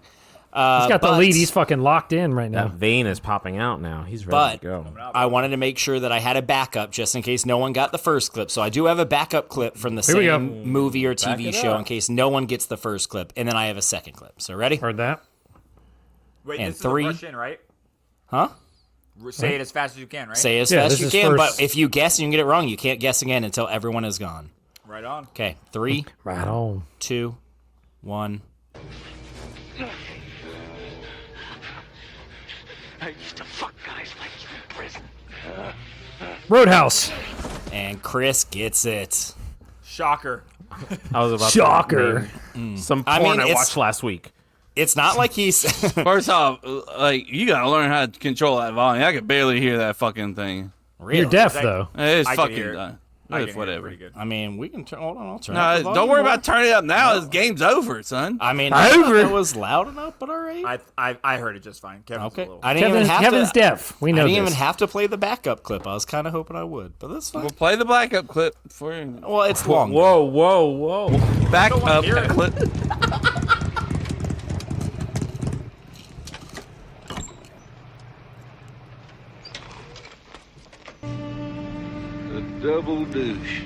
he's got the but- lead. He's fucking locked in right now. That vein is popping out now. He's ready But to go. I wanted to make sure that I had a backup just in case no one got the first clip. So I do have a backup clip from the Here we go. same movie or TV show in case no one gets the first clip. And then I have a second clip. So ready? Heard that? Wait, And this 3. is a rush in, right? Huh? Say it as fast as you can, right? Say as Yeah, fast this as you is can, first. but if you guess and you get it wrong, you can't guess again until everyone is gone. Right on. Okay, 3, Right on. 2, 1. I used to fuck guys like you in prison. Roadhouse. And Chris gets it. Shocker. I was about Shocker. to name some I porn mean, I it's- watched last week. It's not like he's. First off, like you gotta learn how to control that volume. I could barely hear that fucking thing. Really? You're deaf That- though. It's I can fucking hear it. done. I can It's hear it whatever. pretty good. I mean, we can turn. Hold on, I'll turn. up the No, don't volume worry more. about turning it up now. This game's over, son. I mean, I Over. thought it was loud enough, but all right. I heard it just fine. Kevin's Okay, a little. I didn't even have Kevin's to. deaf. We know I didn't this. even have to play the backup clip. I was kind of hoping I would, but that's fine. We'll play the backup clip for you. Well, it's long. Whoa. Backup hear it. clip. Double douche.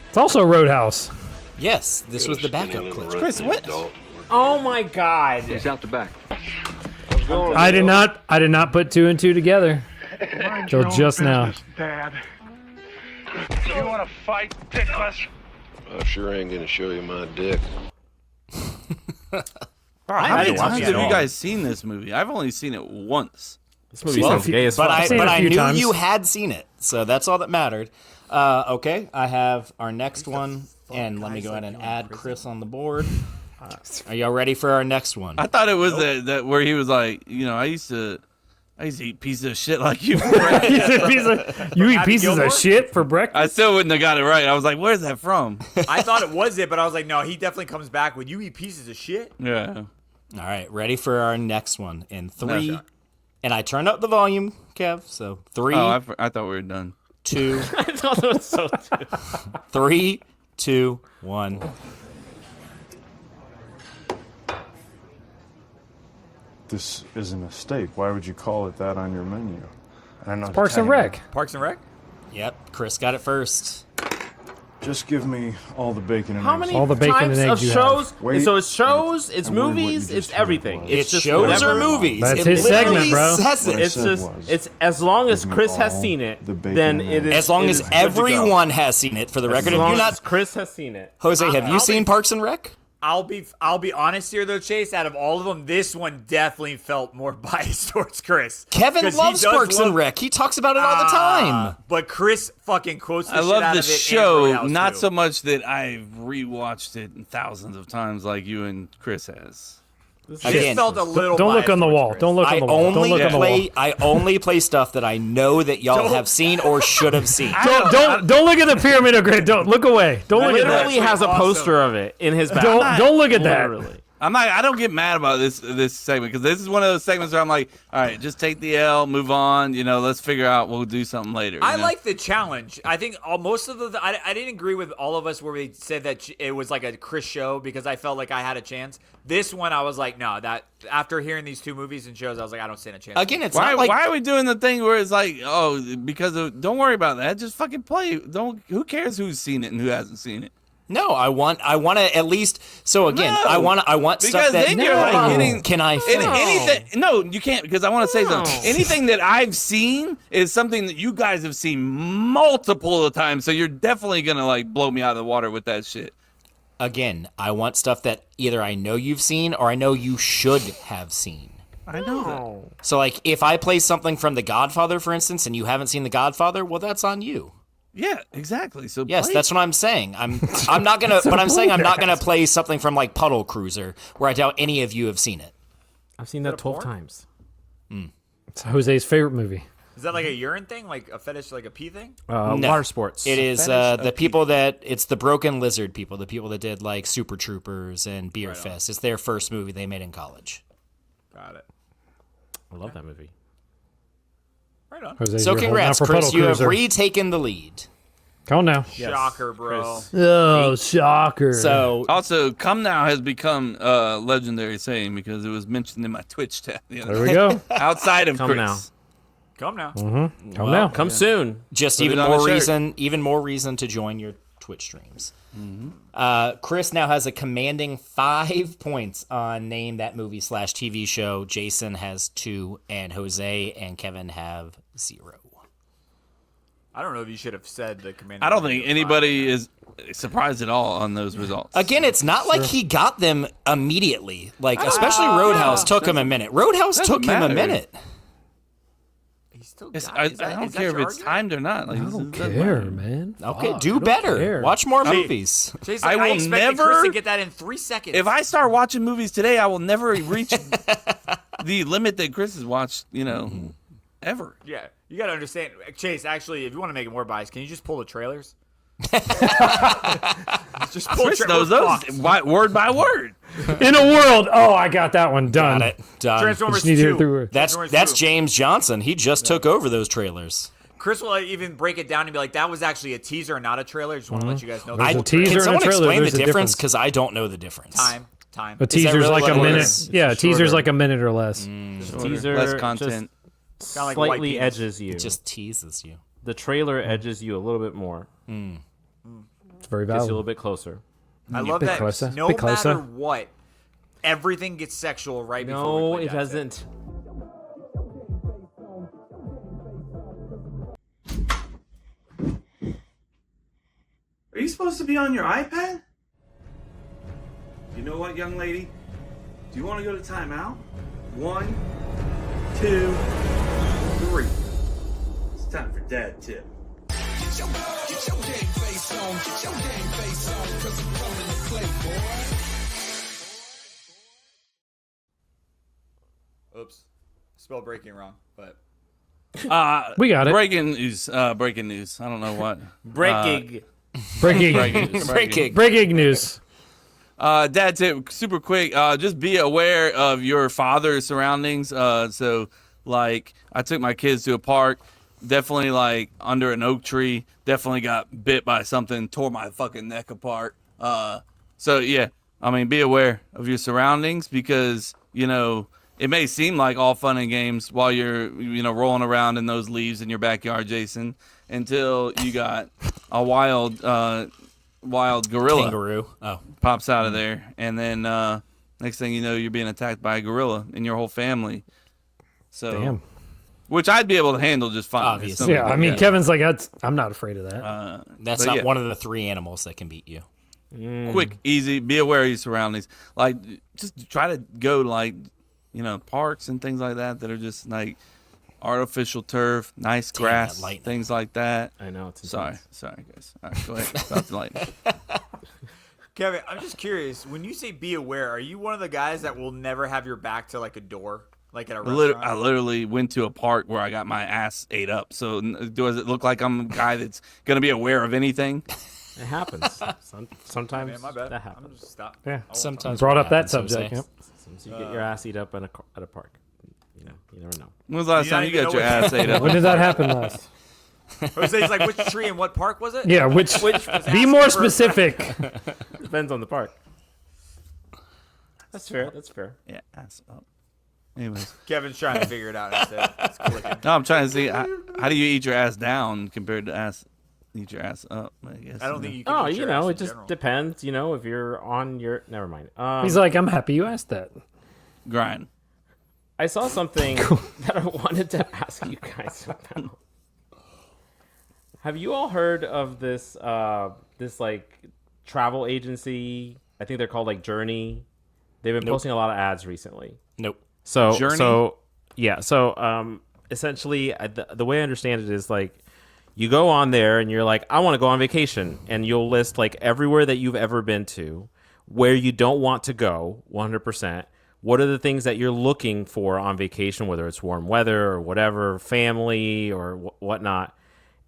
It's also Roadhouse. Yes, this was the backup clip. Chris, what? Oh my God. He's out the back. I did not put 2 and 2 together. Till just now. Dad. You want to fight, dickless? I sure ain't gonna show you my dick. How many watched times it have you all. guys seen this movie? I've only seen it once. This movie sounds gay as But fuck. I seen it a few knew times. you had seen it, so that's all that mattered. Okay, I have our next one, and let me go ahead and add Chris on the board. Are y'all ready for our next one? I thought it was that where he was like, you know, I used to eat pieces of shit like you. for breakfast. You eat pieces Gilmore? of shit for breakfast? I still wouldn't have got it right. I was like, where's that from? I thought it was it, but I was like, no, he definitely comes back with you eat pieces of shit. Yeah. All right, ready for our next one in 3. shot. And I turned up the volume, Kev. So 3, Oh, I thought we were done. 2, I thought it was so 3, 2, 1. This is a mistake. Why would you call it that on your menu? I know Parks and Rec. Parks and Rec? Yep, Chris got it first. Just give me all the bacon and How eggs. many All the bacon types and of eggs you shows? Wait. So it's shows, it's I'm worried what you movies, just it's told me everything. was. It's just shows whatever- or movies. That's It his literally segment, bro. says What I it. It's said just was, it's as long as give me Chris has all seen it, the bacon then and it is As long it as is good to go. everyone has seen it, for the record. As If long you're as not, Chris has seen it. Jose, have you seen Parks and Rec? I'll be honest here though, Chase. Out of all of them, this one definitely felt more biased towards Chris. Kevin 'Cause he loves does Parks and love- Rec. He talks about it all the time. But Chris fucking quotes the I shit love out the of it and show, Roadhouse, not too. so much that I've rewatched it thousands of times like you and Chris has. This Again, felt a little. Don't look biased on the towards wall. Chris. Don't look I on the wall. Don't only look on the wall. play. I only play stuff that I know that y'all have seen or should have seen. Don't look at the pyramid of grid. Don't look away. Don't look at that. Literally has a awesome. poster of it in his back. Don't look at that. Literally. I don't get mad about this segment because this is one of those segments where I'm like, all right, just take the L, move on. Let's figure out. We'll do something later. I like the challenge. I think most of I didn't agree with all of us where we said that it was like a Chris show because I felt like I had a chance. This one, I was like, no. That after hearing these two movies and shows, I was like, I don't stand a chance. Again, it's why, not like why are we doing the thing where it's like, don't worry about that. Just fucking play. Who cares who's seen it and who hasn't seen it? No, I want to at least. So again, No, I want because stuff that. then you're like getting. Can I finish? Anything? No, you can't because I want to say something. Anything that I've seen is something that you guys have seen multiple of times. So you're definitely gonna like blow me out of the water with that shit. Again, I want stuff that either I know you've seen or I know you should have seen. I know that. So like, if I play something from The Godfather, for instance, and you haven't seen The Godfather, well, that's on you. Yeah, exactly. So yes, that's what I'm saying. I'm not gonna, but I'm saying I'm not gonna play something from like Puddle Cruiser, where I doubt any of you have seen it. I've seen that 12 times. It's Jose's favorite movie. Is that like a urine thing, like a fetish, like a pee thing? No. Water sports. It is the people it's the Broken Lizard people, the people that did like Super Troopers and Beer Fest. It's their first movie they made in college. Got it. I love that movie. Right on. Jose, So you're holding congrats, out for Chris. Puddle You have Cruiser. retaken the lead. Come on now. Shocker, bro. Chris. Oh, shocker. So Also, "come now" has become a legendary saying because it was mentioned in my Twitch chat the other there we day. go. Outside of Come Chris. now. Come now. Come now. Come soon. just Put it even on a more shirt. reason to join your Twitch streams. Chris now has a commanding 5 points on Name That Movie / TV show. Jason has 2, and Jose and Kevin have 0. I don't know if you should have said the command. I don't think anybody is surprised at all on those results. Again, it's not like he got them immediately. Like, especially Roadhouse took him a minute. Roadhouse doesn't took him a matter. minute. He still It's- got I, it. Is that- I don't is that care if your it's argument? timed or not. Like, I this don't doesn't care, matter. man. Okay, Fuck, do I don't better. care. Watch more movies. Jason, I will expected Chris never- to get that in 3 seconds. If I start watching movies today, I will never reach the limit that Chris has watched, ever. Yeah, you got to understand. Chase, actually, if you want to make it more biased, can you just pull the trailers? Just pull Chris the knows trailers. those word by word. In a world. Oh, I got that one done. Got it. Done. Transformers Just need to hear 2. through. That's Transformers 2. James Johnson. He just took over those trailers. Chris will even break it down and be like, that was actually a teaser, not a trailer. Just want to let you guys know. There's that. a teaser Can and a someone trailer. explain the There's a difference? difference. Because I don't know the difference. Time. A teaser's really like what a it minute. is? Yeah, a teaser's shorter. like a minute or less. Teaser Less content. just Kinda like white slightly penis. edges you. It just teases you. The trailer edges you a little bit more. It's very Gets you a little valid. bit closer. I love Bit that. closer. No Bit closer. matter what, everything gets sexual right before No, we play it That's hasn't. Are you supposed to be on your iPad? You know what, young lady? Do you want to go to timeout? 1, 2, 3. It's time for dad tip. Oops. Spelled breaking wrong, but. We got it. Breaking news. Breaking news. I don't know what. Breaking. Breaking, Breaking. breaking news. Dad tip, super quick. Just be aware of your father's surroundings. So, like, I took my kids to a park. Definitely, like, under an oak tree. Definitely got bit by something. Tore my fucking neck apart. So, yeah. I mean, be aware of your surroundings because, it may seem like all fun and games while you're, rolling around in those leaves in your backyard, Jason, until you got a wild gorilla Kangaroo. Oh. pops out of there, and then next thing you know, you're being attacked by a gorilla and your whole family. So, Damn. which I'd be able to handle just fine. Obviously. Yeah, I mean, Kevin's like, I'm not afraid of that. That's But not yeah. one of the 3 animals that can beat you. Quick, easy. Be aware of your surroundings. Like, just try to go to, like, parks and things like that are just like artificial turf, nice Damn, grass, that lightning. things like that. I know. It's Sorry, guys. All right, go ahead. Stop the lightning. Kevin, I'm just curious. When you say be aware, are you one of the guys that will never have your back to like a door, like at a restaurant? I literally went to a park where I got my ass ate up. So does it look like I'm a guy that's going to be aware of anything? It happens. Sometimes Man, my bad. that happens. I'm just stop. Yeah. Sometimes Brought what up that happens, Jose. subject. Yep. Sometimes you get your ass eat up at a park. You never know. When was the last You time don't you even got know your what- ass ate up? When did that happen last? Jose's like, which tree and what park was it? Yeah, which was be asking more for- specific. Depends on the park. That's fair. That's fair. Yeah, ass up. Anyways, Kevin's trying to figure it out instead. It's clicking. no, I'm trying to see how do you eat your ass down compared to eat your ass up. I guess. I don't think you can. Oh, eat your you know, ass it in just general. depends. You know, if you're on your. Never mind. He's like, I'm happy you asked that. grind. I saw something that I wanted to ask you guys about. Have you all heard of this this like travel agency? I think they're called like Journey. They've been posting a lot of ads recently. Nope. So Journey? Essentially the way I understand it is like you go on there and you're like, I want to go on vacation, and you'll list like everywhere that you've ever been to, where you don't want to go 100%. What are the things that you're looking for on vacation, whether it's warm weather or whatever, family or whatnot,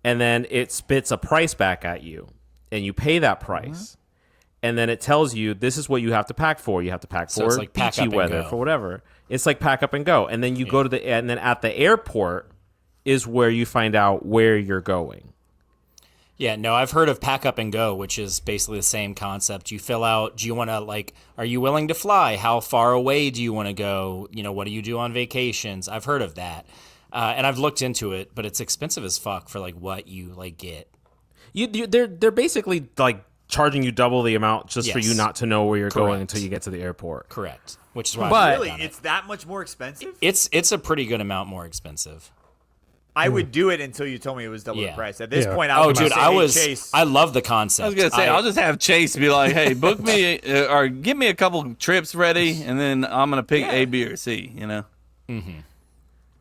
and then it spits a price back at you, and you pay that price, and then it tells you this is what you have to pack for. You have to pack So for it's like pack beachy up and weather, go. for whatever. It's like pack up and go, and then you go to and then at the airport is where you find out where you're going. Yeah, no, I've heard of Pack Up and Go, which is basically the same concept. You fill out, do you want to, like, are you willing to fly? How far away do you want to go? You know, what do you do on vacations? I've heard of that. And I've looked into it, but it's expensive as fuck for, like, what you, like, get. They're basically, like, charging you double the amount just for Yes. you not to know where you're going Correct. until you get to the airport. Correct. Which is why But- I've Really, done it. it's that much more expensive? It's a pretty good amount more expensive. I would do it until you told me it was double the Yeah. price. At this Yeah. point, I Oh, was dude, gonna say, hey, Chase, I love the concept. I was gonna say I'll just have Chase be like, "Hey, book me or give me a couple trips ready, and then I'm gonna pick A, B, or C." You know.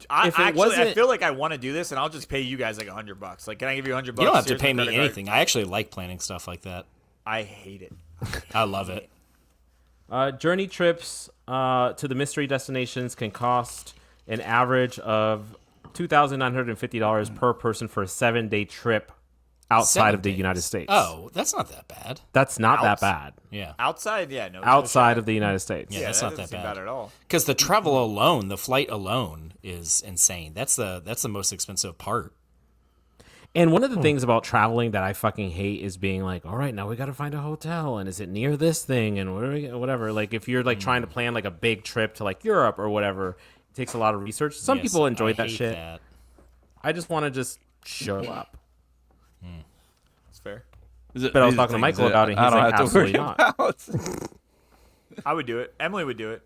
I if it actually, I wasn't- feel like I want to do this, and I'll just pay you guys like $100. Like, can I give you $100? You don't have to Here's pay the me credit card. anything. I actually like planning stuff like that. I hate it. I love it. Journey trips to the mystery destinations can cost an average of $2,950 per person for a 7-day trip outside 7 of the days. United States. Oh, that's not that bad. That's not that Outs- bad. Yeah. Outside, yeah, no. Outside of the United States. Yeah, that's that not doesn't that seem bad. bad at all. Because the travel alone, the flight alone, is insane. That's the most expensive part. And one of the things about traveling that I fucking hate is being like, all right, now we got to find a hotel, and is it near this thing, and whatever. Like if you're like trying to plan like a big trip to like Europe or whatever, it takes a lot of research. Some Yes, people enjoy I that hate shit. that. I just want to just show up. It's fair. But I was talking to Michael about it, and I he's don't like, have to worry absolutely not. about. I would do it. Emily would do it.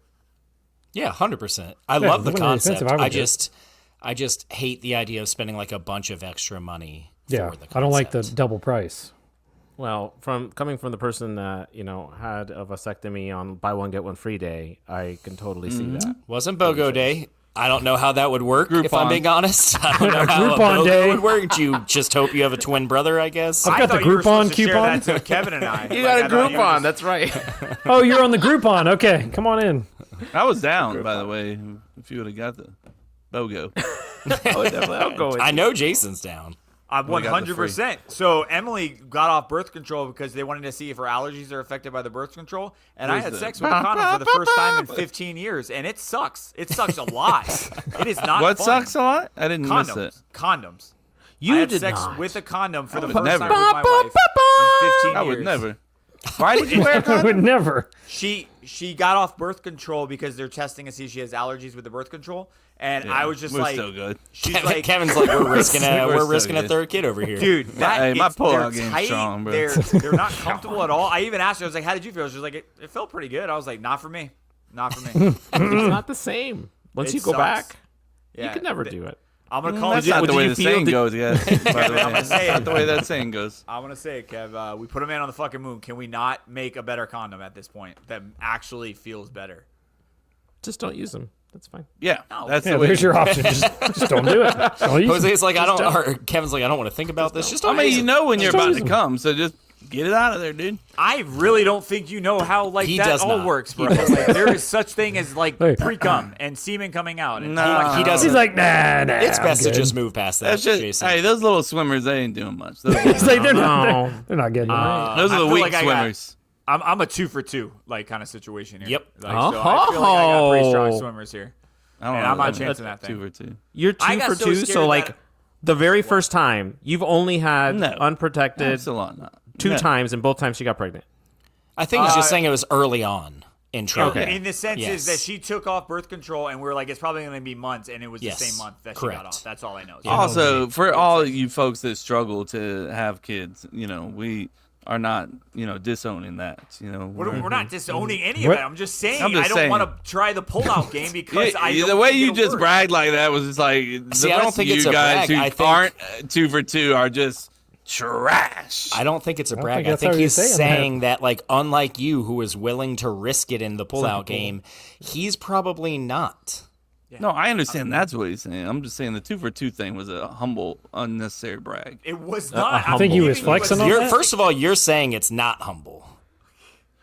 Yeah, 100%. I Yeah, love the it's really expensive. concept. I would I do it. just hate the idea of spending like a bunch of extra money. Yeah, for the I don't like the concept. double price. Well, coming from the person that had a vasectomy on buy one get one free day, I can totally see that. Wasn't BOGO Day. I don't know how that would work, if I'm Groupon. being honest. I don't know how a Groupon BOGO Day. would work. You just hope you have a twin brother, I guess. I've I got the thought you were Groupon supposed to share coupon. that to Kevin and I. You Like, got I a thought you were Groupon, just- that's right. Oh, you're on the Groupon. Okay, come on in. I was down, by the way. If you would have got the BOGO, I would definitely. I'll go with I know Jason's down. I'm We got the 100%. So Emily got off birth control because they wanted to see if her allergies are affected by the birth control. And I Where's had the- sex with a condom for the first time in 15 years. And it sucks. It sucks a lot. It is not What fun. sucks a lot? I didn't miss it. Condoms. You I had did sex not. with a condom for the would first never. time with my wife in 15 years. I would never. Why did you wear a I condom? would never. She got off birth control because they're testing to see if she has allergies with the birth control. And I was just we're like, still good. she's like, Kevin's like, we're risking We're a still good. third kid over here. dude, that my it's- pullout they're game's tight. strong, bro. They're not comfortable at all. I even asked her, I was like, how did you feel? She was like, it felt pretty good. I was like, not for me. Not for me. It's not the same. Once It you go sucks. back, Yeah. you can never do it. I'm going to call That's it. not the did way you the feel- saying did- goes, guys. By the way. I'm gonna say That's it. not the way that saying goes. I'm going to say it, Kev. We put a man on the fucking moon. Can we not make a better condom at this point that actually feels better? Just don't use them. That's fine. Yeah, No. that's Yeah, the way. there's your option. Just don't do it. Don't use it. Jose's like, or Kevin's like, I don't want to think about this. Just I don't mean, use you it. know when you're Just about use to them. come, so just Get it out of there, dude. I really don't think you know how He that does all not. works, bro. Like, there is such thing as pre-cum and semen coming out. And No. He doesn't. He's like, nah. It's I'm best to good. just move past that, That's just Jason. hey, those little swimmers, they ain't doing much. Those, It's like they're No. not getting it. those I are the feel weak like I got- swimmers. I'm a 2 for 2 like kind of situation here. Yep. Like, so I feel like I got pretty strong Oh. swimmers here. I don't And know. I'm not chancing that 2 thing. for 2. You're I 2 got for so 2, scared so like that- the very first time you've only had No. unprotected Absolutely not. 2 No. times, and both times she got pregnant. I think he's just saying it was early on in training. Okay. In the sense Yes. is that she took off birth control, and we were like, it's probably going to be months, and it was Yes. the same month that she Correct. got off. That's all I know. So Also, for all you folks that struggle to have kids, we are not, disowning that. we're not disowning any What? of it. I'm just saying I'm just I don't saying. want to try the pullout game because I the don't way think you it'll just work. bragged like that was just like See, the I don't rest think of it's you a guys brag. who I think- aren't 2 for 2 are just trash. I don't think it's a don't brag. think I that's think how he's you're saying saying that, like, unlike you, who is willing to risk it in the pullout game, he's probably not. No, I understand that's what he's saying. I'm just saying the 2 for 2 thing was a humble, unnecessary brag. It was not. I think he was flexing on that. First of all, you're saying it's not humble.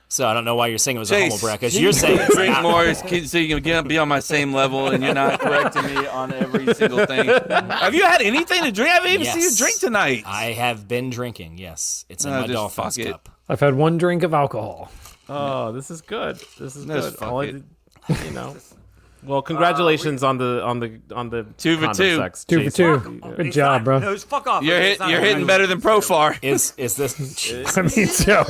So I don't know why you're saying it was a humble Chase, brag, because you're saying it's drink not more so you can be on my same level and you're not correcting me on every single thing. Have you had anything to drink? I haven't even seen you Yes. drink tonight. I have been drinking, yes. It's in No, my just Dolphins fuck it. cup. I've had 1 drink of alcohol. Oh, this is good. This is Just good. All I fuck did, Well, congratulations on the 2 for condom 2. Sex, 2 for Jason. 2. Good job, bro. No, fuck off. You're It's not hitting right. better than Profar. Is this... I mean, so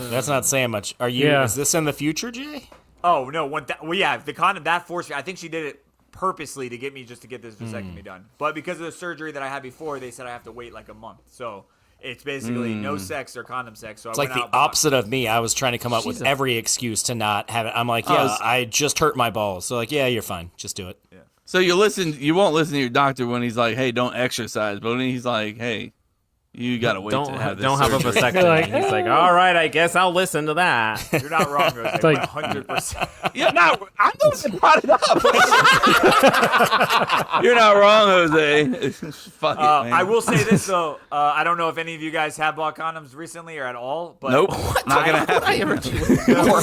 That's not saying much. Are you... Yeah. Is this in the future, Jay? Oh no! The condom that forced me. I think she did it purposely to get me just to get this vasectomy done. But because of the surgery that I had before, they said I have to wait like a month. So it's basically no sex or condom sex. So It's like the opposite of me. I was trying to come up with every excuse to not have it. I'm like, yeah, I just hurt my balls. So like, yeah, you're fine. Just do it. Yeah. So you won't listen to your doctor when he's like, hey, don't exercise. But when he's like, hey, you got to wait to have this don't have a surgery. vasectomy. Like, He's like, all right, I guess I'll listen to that. You're not wrong, Jose. like- 100%. Yeah, no, I'm the one that brought it up. You're not wrong, Jose. Fuck it, man. I will say this though. I don't know if any of you guys have bought condoms recently or at all. But Nope, not going to happen. Or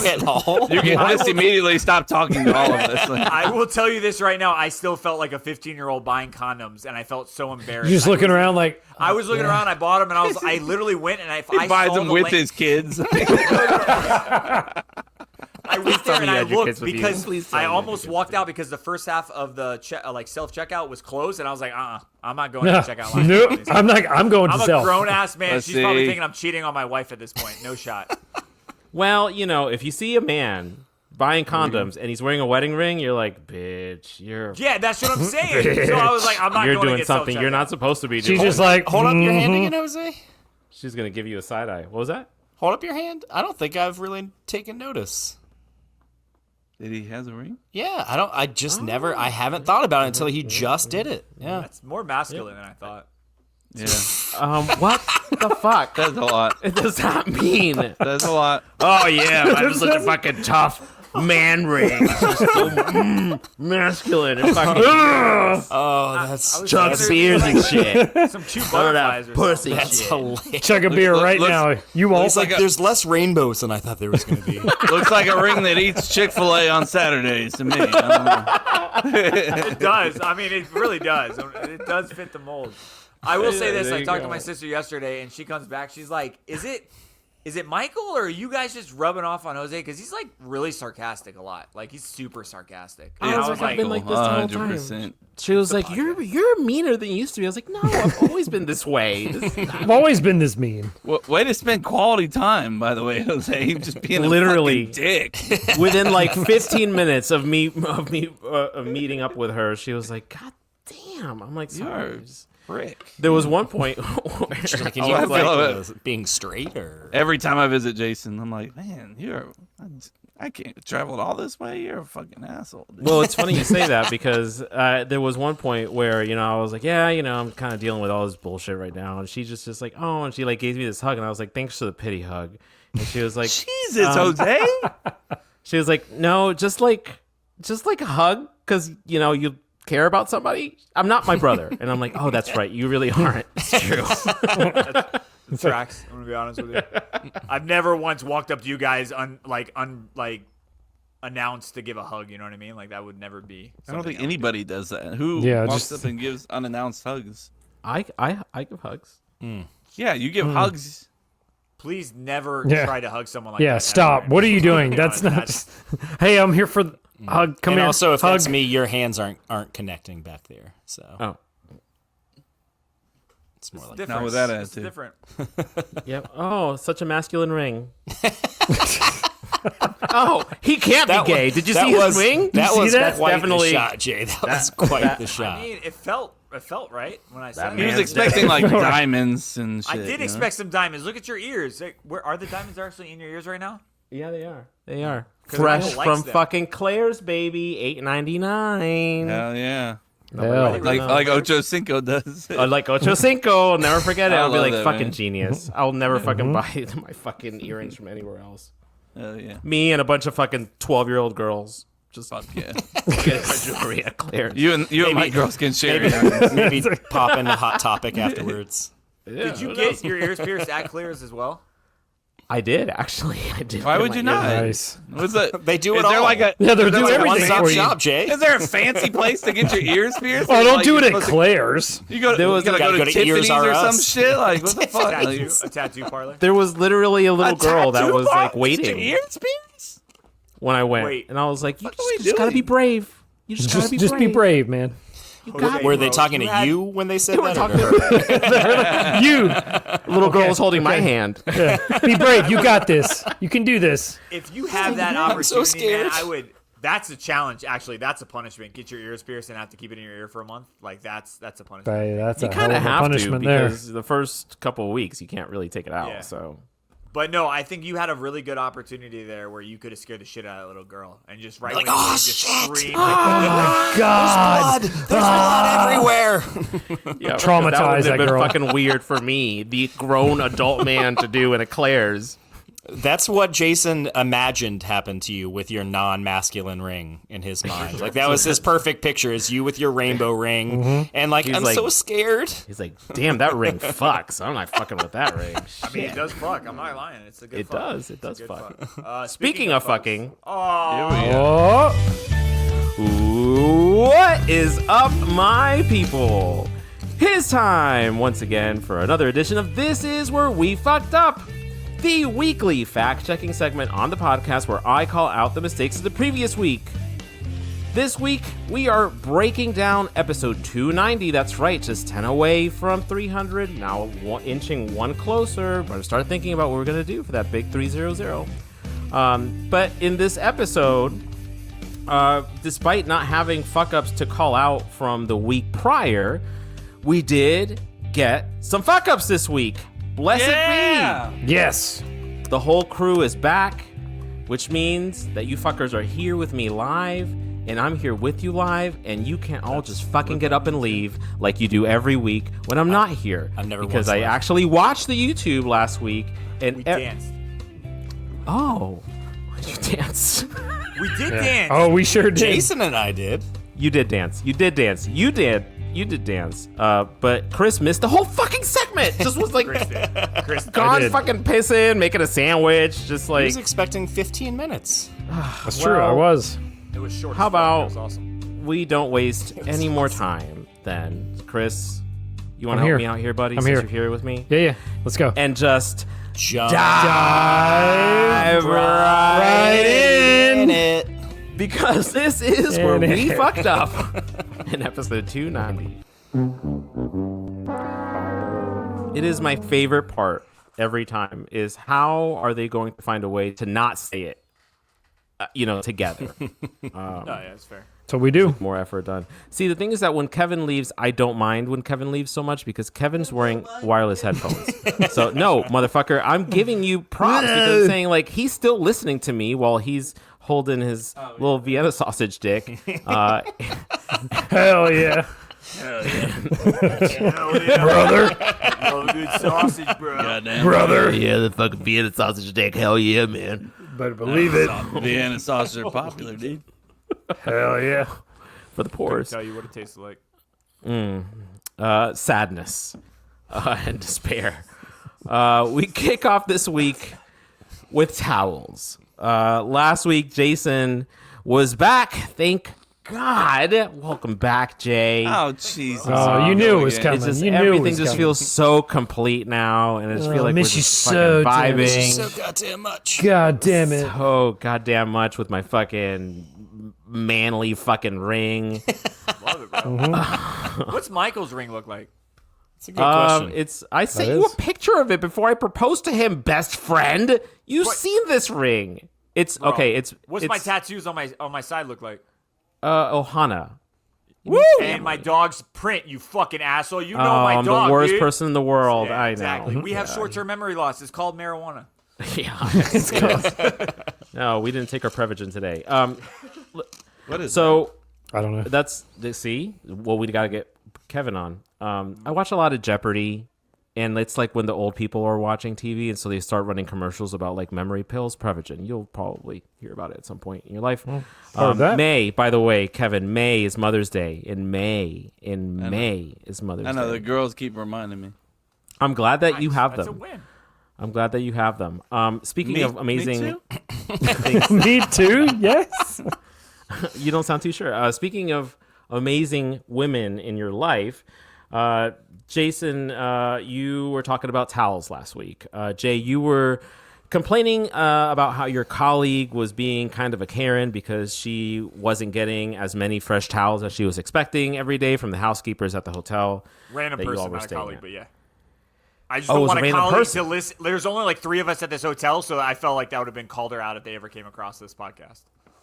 at all. You can just immediately stop talking to all of us. I will tell you this right now. I still felt like a 15-year-old buying condoms, and I felt so embarrassed. you're just looking around like, I was looking around. I bought them, and I literally went and I He buys saw them the with link- his kids. I went there and you I had your looked kids with you. because Please tell I me you had almost your kids walked out because the first half of the self checkout was closed, and I was like, I'm not going to checkout line. nope, I'm going to I'm a self. grown ass man. Let's She's probably see. thinking I'm cheating on my wife at this point. No shot. Well, if you see a man buying condoms and he's wearing a wedding ring, you're like, bitch, you're Yeah, that's what I'm saying. So I was like, I'm not you're going to doing get something you're not self-checkout. supposed to be doing. She's just like, Hold up your hand again, Jose. She's gonna give you a side eye. What was that? Hold up your hand. I don't think I've really taken notice. Did he has a ring? Yeah, I just never. I haven't thought about it until he just did it. Yeah. That's more masculine than I thought. Yeah. What the fuck? That's a lot. It does that mean? That's a lot. Oh yeah, I'm such a fucking tough man ring. It's just so masculine and fucking Oh, that's chug beers and shit. Some two butterflies or Pussy something. that's shit. hilarious. chug a beer right now. You won't. It's like there's less rainbows than I thought there was going to be. Looks like a ring that eats Chick-fil-A on Saturdays to me. I don't know. It does. I mean, it really does. It does fit the mold. I will say this. there I you talked to go. my sister yesterday, and she comes back. She's like, Is it Michael, or are you guys just rubbing off on Jose? Because he's like really sarcastic a lot. Like he's super sarcastic. And I I was like, I've been like this the whole time. 100%. She was like, "You're meaner than you used to be." I was like, "No, I've always been this way." I've always been this mean. Way to spend quality time, by the way, Jose. Just being Literally. a fucking dick. Within like 15 minutes of me meeting up with her, she was like, "God damn!" I'm like, You're "Sorry." a prick. There was one point where She's like, can Oh, you I like feel being straight or? Every time I visit Jason, I'm like, man, I can't travel all this way. You're a fucking asshole. Dude. Well, it's funny you say that because there was one point where, I was like, yeah, I'm kind of dealing with all this bullshit right now. And she just like, oh, and she like gave me this hug. And I was like, thanks for the pity hug. And she was like, Jesus, Jose. she was like, no, just like a hug. Cause you care about somebody. I'm not my brother. And I'm like, oh, that's right. You really aren't. It's true. tracks. I'm gonna be honest with you. I've never once walked up to you guys announced to give a hug. You know what I mean? Like that would never be. I don't think anybody does that. Who walks up and gives unannounced hugs? I give hugs. Yeah, you give hugs. Please never try to hug someone like that. Yeah, stop. What are you doing? That's not. Hey, I'm here for hug. Come and here. Also, if hug. that's me, your hands aren't connecting back there. So. It's more like different. Not with that It's attitude. different. Yep. Oh, such a masculine ring. Oh, he can't be gay. Did you see his ring? That was quite definitely the shot, Jay. That was quite the shot. I mean, it felt right when I said He was it. expecting like diamonds and shit. I did expect some diamonds. Look at your ears. Where are the diamonds actually in your ears right now? Yeah, they are. They are. 'Cause Fresh Michael likes from them. fucking Claire's, baby. $8.99. Hell yeah. Hell. Like Ocho Cinco does. Like Ocho Cinco. Never forget it. I I'll be love like that, fucking man. genius. I'll never fucking buy my fucking earrings from anywhere else. Hell yeah. Me and a bunch of fucking 12-year-old girls. Just Fuck yeah. get my jewelry at Claire's. You and my girls can share it. Maybe pop into Hot Topic afterwards. Did you get your ears pierced at Clears as well? I did, actually. I did. Why get would my you not? earrings. Nice. What's that? They do it Is there all. like a Yeah, they'll is there do like a everything One-stop for you. shop, Jay. Is there a fancy place to get your ears pierced? Oh, don't Like, do it you're at supposed to- Claire's. You gotta gotta go go to to Ears Tiffany's R or some Us. shit. Like what the fuck? A tattoo parlor? There was literally a little girl that tattoo was bar? like Get waiting your ears pierced? when I went, Wait. and I was like, "You are we just gotta doing? be brave. You just gotta be Just brave. be brave, man. Were they talking to you when they said that? or- You Little girl was holding my hand. be brave. You got this. You can do this. If you have that I'm so opportunity, man, scared. I would. That's a challenge. Actually, that's a punishment. Get your ears pierced and have to keep it in your ear for a month. Like that's a punishment. Hey, that's You a kind hell of of a have to punishment there. because the first couple of weeks you can't really take it out. Yeah. So But no, I think you had a really good opportunity there where you could have scared the shit out of that little girl and just right Like, when you "Oh, just shit." scream. God, There's blood everywhere. yeah, Traumatize that would that have been girl. fucking weird for me, the grown adult man, to do in a Claire's. That's what Jason imagined happened to you with your non-masculine ring in his mind. Like that was his perfect picture: is you with your rainbow ring, and like He's I'm like- so scared. He's like, "Damn, that ring fucks. I'm not fucking with that ring." I mean, it does fuck. I'm not lying. It's a good It fuck. does. It It's a does good fuck. Speaking Speaking of fucks. fucking, Oh, what is up, my people? His time once again for another edition of This Is Where We Fucked Up, the weekly fact-checking segment on the podcast where I call out the mistakes of the previous week. This week, we are breaking down episode 290. That's right, just 10 away from 300. Now inching one closer. We're going to start thinking about what we're going to do for that big 300. But in this episode, despite not having fuck-ups to call out from the week prior, we did get some fuck-ups this week. Blessed be! Yes. The whole crew is back, which means that you fuckers are here with me live, and I'm here with you live, and you can't all just fucking get up and leave like you do every week when I'm not here. I've never because once I left. actually watched the YouTube last week, and we danced. Oh, you danced. We did dance. Oh, we sure did. Jason and I did. You did dance. You did dance. You did dance. But Chris missed the whole fucking segment. Just was like Chris, gone did. fucking pissing, making a sandwich, just I like. was expecting 15 minutes. That's true. I was. it was short. How as fuck. about- It was awesome. We don't waste any more time then. Chris, you want to I'm help here. me out here, buddy? I'm since here. you're here with me? Yeah. Let's go. And just Jump dive right in. it. Because this is where In we it. fucked up in episode 290. It is my favorite part every time is how are they going to find a way to not say it, together. Oh, yeah, it's fair. That's what we do. More effort done. See, the thing is that when Kevin leaves, I don't mind when Kevin leaves so much because Kevin's wearing wireless headphones. So no, motherfucker, I'm giving you props because saying like he's still listening to me while he's holding his little Vienna sausage dick. Hell yeah. Hell yeah. Brother. Oh, good sausage, bro. Goddamn. Brother. Yeah, the fucking Vienna sausage dick. Hell yeah, man. Better believe it. Vienna sausages are popular, dude. Hell yeah. For the poors. Tell you what it tastes like. Sadness and despair. We kick off this week with towels. Last week, Jason was back. Thank God. Welcome back, Jay. Oh, Jesus. Oh, you knew it was coming. It's just, you knew everything it was just coming. feels so complete now, and I just feel like miss we're you just so fucking damn vibing So goddamn much. God damn it. so goddamn much with my fucking manly fucking ring. Love it, bro. What's Michael's ring look like? That's a good question. I sent you is. a picture of it before I proposed to him, best friend. You've seen this ring. It's Bro, okay. It's my tattoos on my side look like? Ohana. Woo! And my dog's print, you fucking asshole. You know my I'm dog, the worst dude. person in the world. Yeah, I know. exactly. We have short-term memory loss. It's called marijuana. Yeah. It's no, we didn't take our Prevagen today. What is So I don't know. that's see. Well, we got to get Kevin on. I watch a lot of Jeopardy, and it's like when the old people are watching TV, and so they start running commercials about like memory pills, Prevagen. You'll probably hear about it at some point in your life. heard that. May, by the way, Kevin, May is Mother's Day. In May is Mother's Day. I know the girls keep reminding me. I'm glad that you have That's a them. win. I'm glad that you have them. Speaking Me- of amazing, me Me too, yes. you don't sound too sure. Speaking of amazing women in your life, Jason, you were talking about towels last week. Jay, you were complaining about how your colleague was being kind of a Karen because she wasn't getting as many fresh towels as she was expecting every day from the housekeepers at the hotel. Random that you all person, were not a staying colleague, at. but yeah. I just Oh, it don't was want a a random colleague person. to listen. There's only like 3 of us at this hotel, so I felt like that would have been called her out if they ever came across this podcast.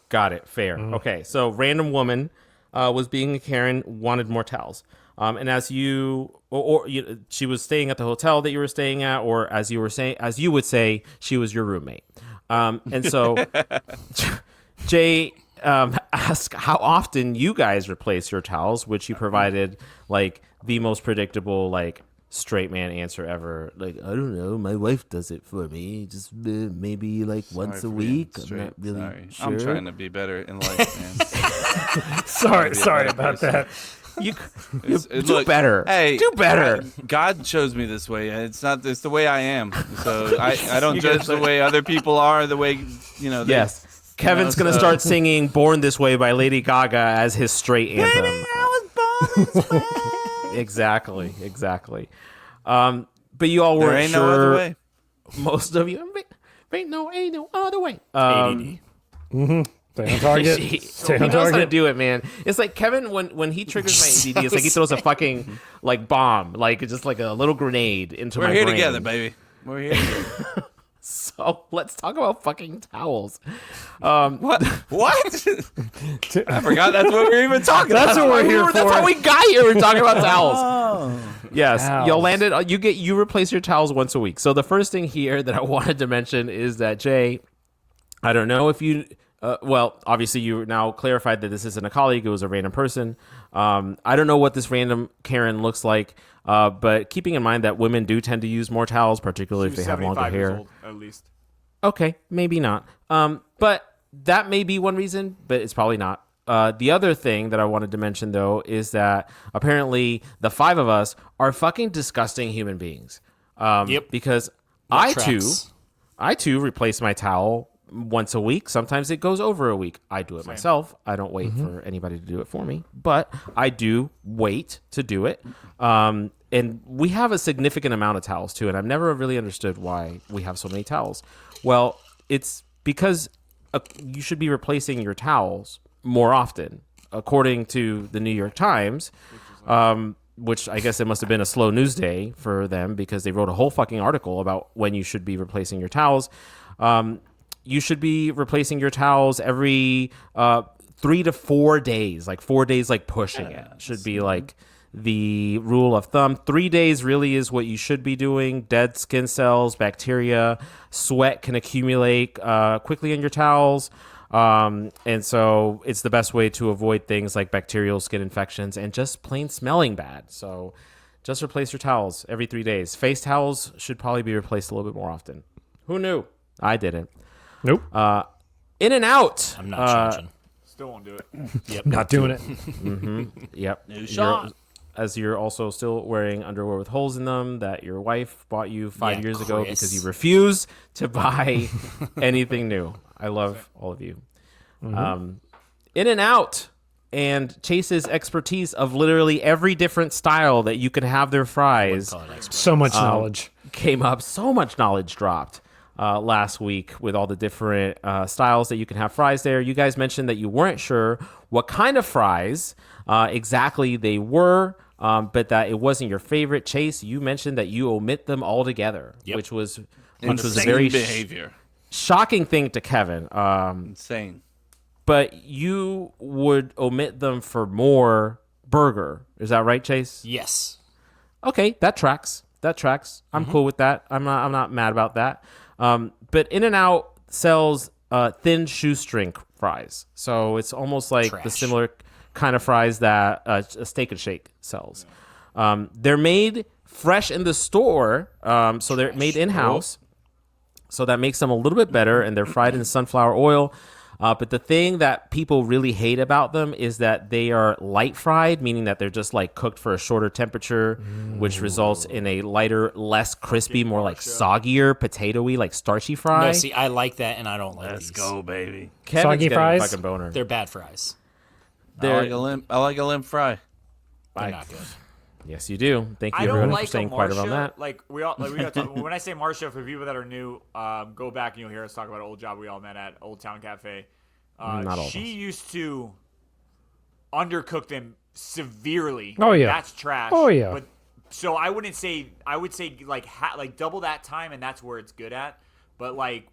Got it. Fair. Okay. So random woman was being a Karen, wanted more towels. And as she was staying at the hotel that you were staying at, or as you would say, she was your roommate. And so Jay asked how often you guys replace your towels, which you provided like the most predictable, like straight man answer ever. Like, I don't know, my wife does it for me, just maybe like once a week. I'm not really sure. I'm trying to be better in life, man. Sorry about that. You Do do better. Hey, do better. God chose me this way. It's the way I am. So I don't judge the way other people are. The way they, Yes. Kevin's going to start singing Born This Way by Lady Gaga as his straight anthem. Baby, I was born this way. Exactly. But you all There weren't ain't sure. no other way. Most of you, ain't no other way. ADD. Stay on target. Stay He on knows how to target. do it, man. It's like Kevin when he triggers my ADD. It's like he throws a fucking like bomb, like just like a little grenade into We're my here brain. together, baby. We're here together. So let's talk about fucking towels. What? I forgot that's what we were even talking about. That's what we're here for. That's how we got here. We're talking about towels. Oh. Yes, Towels. y'all landed. You replace your towels once a week. So the first thing here that I wanted to mention is that Jay, I don't know if you. Well, obviously you now clarified that this isn't a colleague; it was a random person. I don't know what this random Karen looks like, but keeping in mind that women do tend to use more towels, particularly if they have longer 75 years hair. old, at least. Okay, maybe not. But that may be one reason, but it's probably not. The other thing that I wanted to mention, though, is that apparently the 5 of us are fucking disgusting human beings. Yep. Because That I too replace my towel once a week. Sometimes it goes over a week. I do it myself. I don't wait for anybody to do it for me, but I do wait to do it. And we have a significant amount of towels too, and I've never really understood why we have so many towels. Well, it's because you should be replacing your towels more often, according to the New York Times, which I guess it must have been a slow news day for them because they wrote a whole fucking article about when you should be replacing your towels. You should be replacing your towels every 3 to 4 days, like 4 days, like pushing it should be like the rule of thumb. 3 days really is what you should be doing. Dead skin cells, bacteria, sweat can accumulate quickly in your towels. And so it's the best way to avoid things like bacterial skin infections and just plain smelling bad. So just replace your towels every 3 days. Face towels should probably be replaced a little bit more often. Who knew? I didn't. Nope. In and out. I'm not charging. Still won't do it. Yep. Not doing it. Yep. New shot. as you're also still wearing underwear with holes in them that your wife bought you 5 years ago because you refuse to buy anything new. I love all of you. In-N-Out and Chase's expertise of literally every different style that you can have their fries. So much knowledge came up. So much knowledge dropped last week with all the different styles that you can have fries there. You guys mentioned that you weren't sure what kind of fries exactly they were, but that it wasn't your favorite. Chase, you mentioned that you omit them altogether, which was a very behavior. Shocking thing to Kevin. Insane. But you would omit them for more burger. Is that right, Chase? Yes. Okay, that tracks. I'm cool with that. I'm not mad about that. But In-N-Out sells thin shoestring fries. So it's almost like the similar kind of fries that a Steak and Shake sells. They're made fresh in the store, so they're made in-house. So that makes them a little bit better, and they're fried in sunflower oil. But the thing that people really hate about them is that they are light fried, meaning that they're just like cooked for a shorter temperature, which results in a lighter, less crispy, more like soggier, potatoey, like starchy fry. No, see, I like that, and I don't like Let's these. go, baby. Kevin's Soggy getting fries? a fucking boner. They're bad fries. I like a limp fry. They're not good. Yes, you do. Thank I you don't everyone like for staying a quiet around Marsha, that. like we got to, when I say Marsha, for people that are new, go back and you'll hear us talk about an old job we all met at Old Town Cafe. Not all of She us. used to undercook them severely. Oh, yeah. That's trash. Oh, yeah. But so I would say like double that time, and that's where it's good at. But like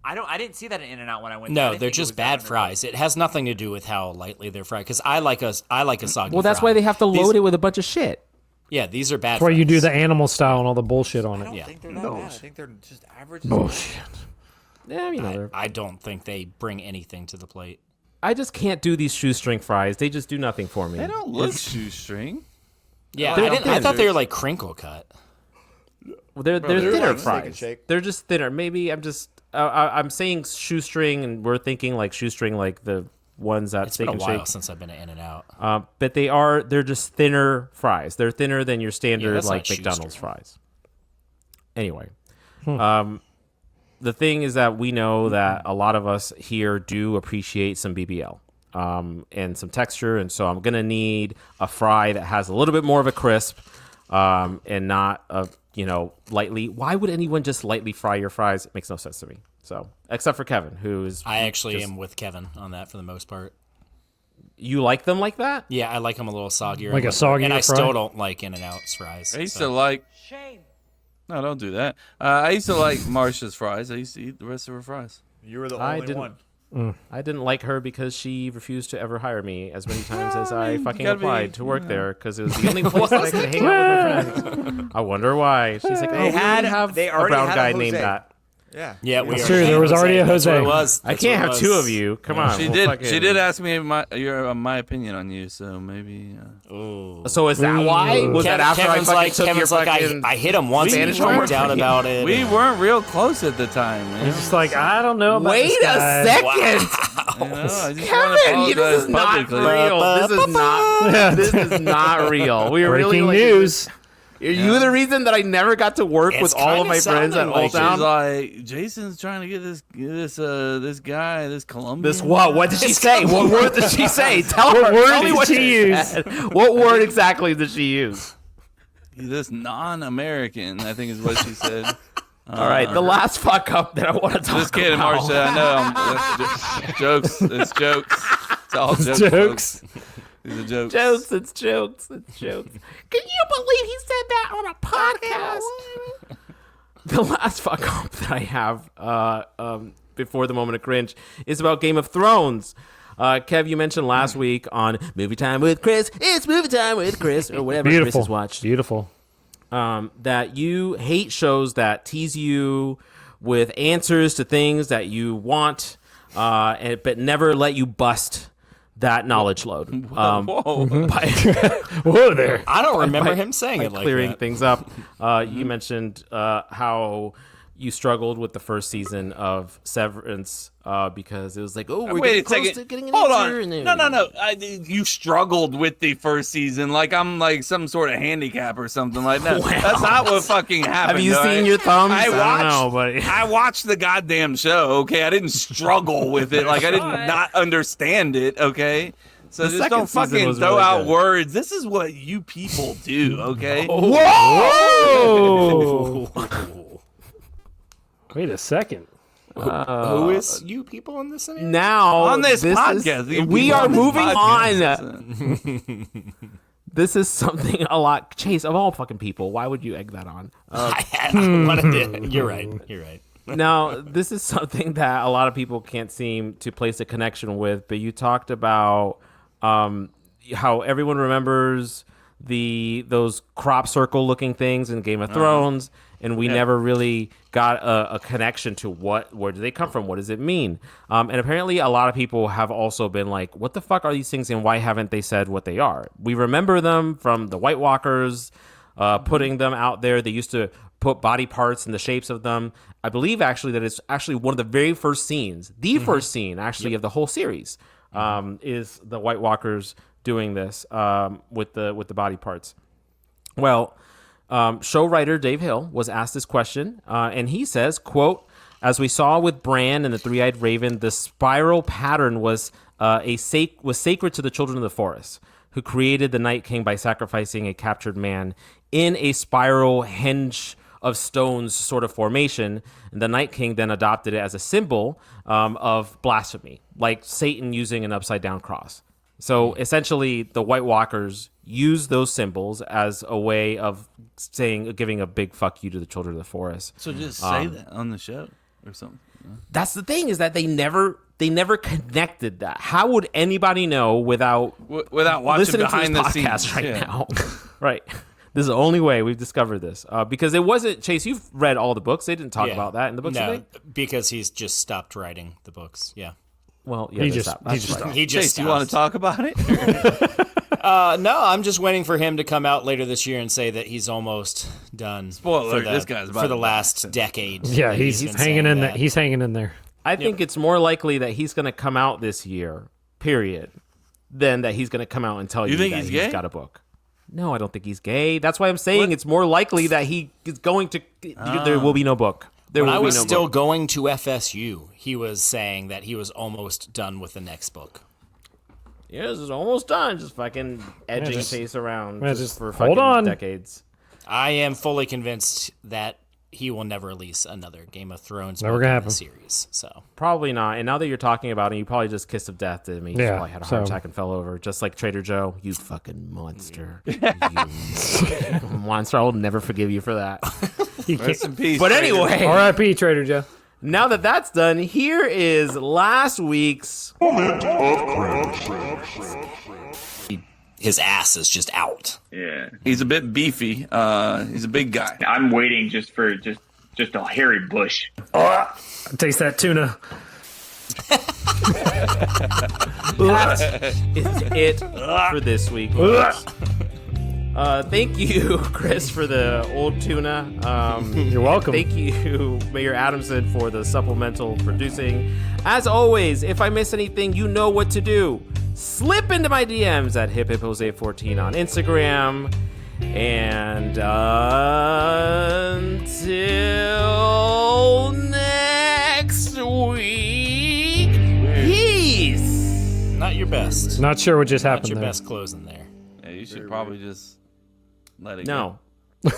I didn't see that in In-N-Out when I went. No, there. they're just bad fries. It has nothing to do with how lightly they're fried. Because I like a soggy. Well, that's fry. why they have to load it with a bunch of shit. Yeah, these are bad. That's why you fries. do the animal style and all the bullshit on I it. don't think they're that bad. I think they're just average. Bullshit. Yeah, you know. I don't think they bring anything to the plate. I just can't do these shoestring fries. They just do nothing for me. They don't look shoestring. Yeah, They're I thought they were like crinkle cut. Well, they're they're thinner like Steak and fries. Shake. They're just thinner. Maybe I'm saying shoestring, and we're thinking like shoestring, like the ones at It's Steak been a and while Shake. since I've been to In-N-Out. But they're just thinner fries. They're thinner than your standard that's like not McDonald's shoestring. fries. Anyway, the thing is that we know that a lot of us here do appreciate some BBL. And some texture, and so I'm gonna need a fry that has a little bit more of a crisp, and not a lightly. Why would anyone just lightly fry your fries? It makes no sense to me. So, except for Kevin, who is I actually am with Kevin on that for the most part. You like them like that? Yeah, I like them a little soggier. Like a soggier and I fry? still don't like In-N-Out's fries. I used to like. Shame. No, don't do that. I used to like Marsha's fries. I used to eat the rest of her fries. You were the I only didn't. one. I didn't like her because she refused to ever hire me as many times as I fucking gotta be- applied to work there because it was the only place that I could hang out with my friends. I wonder why. She's like, They we already have they a already brown had a guy Jose. named that. Yeah. Yeah, we That's are. true, there was already a That's what Jose. it was. I That's can't what have it two was. of you. Come on. She we'll did. fucking- She did ask me my opinion on you, so maybe. So is that why? Was that after Kevin's I fucking took your Kevin's like, fucking... I hit him once and Spanish he freaked homework? out about it. We weren't real close at the time. Man. It's just like, I don't know about Wait this guy. a second. You know, I just wanna Kevin, this is apologize not publicly. real. This is not real. We were really Breaking like, news. Are you the reason that I never got to work with all of my friends at Old She's Town? like, Jason's trying to get this guy, this Colombian. This what? What did she say? What word did she say? Tell What her. word Tell me did what she she use? said. What word exactly did she use? This non-American, I think is what she said. All right, the last fuck up that I want to talk Just kidding, about. Marsha. I know. Jokes. It's jokes. It's all jokes. Jokes. Folks. These are jokes. Jokes, it's jokes, it's jokes. Can you believe he said that on a podcast? The last fuck up that I have before the moment of cringe is about Game of Thrones. Kev, you mentioned last week on Movie Time with Chris, it's Movie Time with Chris, or whatever Chris Beautiful. has watched, Beautiful. that you hate shows that tease you with answers to things that you want, but never let you bust that knowledge load. Whoa. Whoa there. I don't remember him saying by it like clearing that. things up. You mentioned how you struggled with the first season of Severance because it was like, oh, we're Wait getting a close second. to getting an Hold answer. on. And No. You struggled with the first season like I'm like some sort of handicap or something like that. Wow. That's not what fucking happened. Have you all seen right? your thumbs? I don't know, buddy. I watched the goddamn show. Okay, I didn't struggle with it. Like I did not understand it. Okay. So The just second don't season fucking was throw really out good. words. This is what you people do. Okay. Whoa! Wait a second. Who is you people in this scenario? Now On this podcast, you we people are on this moving podcast. on. This is something a lot. Chase, of all fucking people, why would you egg that on? I wanted to. You're right. Now, this is something that a lot of people can't seem to place a connection with, but you talked about how everyone remembers those crop circle looking things in Game of Thrones, and we never really got a connection to where do they come from? What does it mean? And apparently a lot of people have also been like, what the fuck are these things, and why haven't they said what they are? We remember them from the White Walkers, putting them out there. They used to put body parts in the shapes of them. I believe actually that it's actually one of the very first scenes, first scene actually of the whole series, is the White Walkers doing this with the body parts. Well, show writer Dave Hill was asked this question, and he says, quote, "As we saw with Bran and the Three-Eyed Raven, the spiral pattern was sacred to the children of the forest, who created the Night King by sacrificing a captured man in a spiral henge of stones sort of formation. And the Night King then adopted it as a symbol of blasphemy, like Satan using an upside-down cross. So essentially, the White Walkers use those symbols as a way of giving a big fuck you to the children of the forest. So just say that on the show or something. That's the thing, is that they never connected that. How would anybody know without watching listening behind to the this podcast scenes right yeah. now? Right. This is the only way we've discovered this, because it wasn't. Chase, you've read all the books. They didn't talk about that in the books. No, because he's just stopped writing the books. Yeah. Well, yeah, He just Chase, you want to talk about it? No, I'm just waiting for him to come out later this year and say that he's almost done. Spoiler: this guy's about for the to last decade. Yeah, he's been hanging saying in there. that. He's hanging in there. I think it's more likely that he's going to come out this year, period, than that he's going to come out and tell you, think that he's gay? got a book. No, I don't think he's gay. That's why I'm saying it's more likely that he is going to. There will be no book. When I was still going to FSU, he was saying that he was almost done with the next book. Yeah, this is almost done. Just fucking edging just- face around yeah, just just for hold fucking on. decades. I am fully convinced that he will never release another Game of Thrones Never book gonna in happen. the series. So Probably not. And now that you're talking about it, you probably just kissed of death to him. He just Yeah, probably had a heart so- attack and fell over, just like Trader Joe. You fucking monster. You monster. I will never forgive you for that. Rest in peace. But anyway, R.I.P. Trader Joe. now that that's done, here is last week's. his ass is just out. Yeah, He's a bit beefy. He's a big guy. I'm waiting just for a hairy bush. Taste that tuna. That is it for this week. Thank you, Chris, for the old tuna. You're welcome. Thank you, Mayor Adamson, for the supplemental producing. As always, if I miss anything, you know what to do. Slip into my DMs at HipHipJose14 on Instagram. And until next week, peace. Not your best. Not sure what just Not happened your there. best closing there. Yeah, you should probably just let it No. go.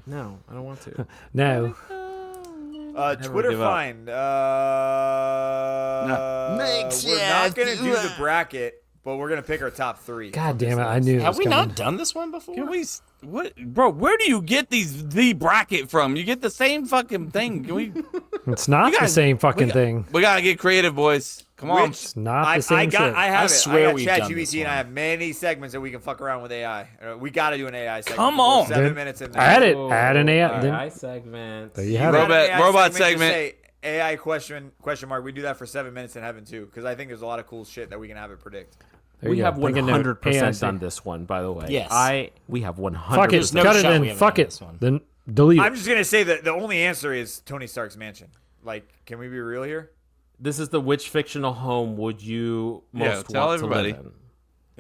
No, I don't want to. No. Twitter give up. find. We're Makes not gonna do the bracket, but we're gonna pick our top three. God damn it! I knew. It Have was we coming. not done this one before? Can we? What, bro? Where do you get the bracket from? You get the same fucking thing. Can we? It's not the same fucking thing. We gotta get creative, boys. Come on. It's not the same I shit. have I it. swear I got we've done this ChatGPT and I one. have many segments that we can fuck around with AI. We got to do an AI segment. Come We're on. 7 Then minutes in there. Add it. Add an AI. All Then, right, segment. there you have Add it. an AI Robot just segment. say AI question mark. We do that for 7 minutes in heaven too, because I think there's a lot of cool shit that we can have it predict. There We you have go. Thinking of 100% AI. done this one, by the way. Yes. We have 100%. Fuck it. no Cut it shot we then. haven't Fuck done it. this one. Then Delete I'm it. just gonna say that the only answer is Tony Stark's mansion. Like, can we be real here? This is the which fictional home would you most tell want everybody. to live in?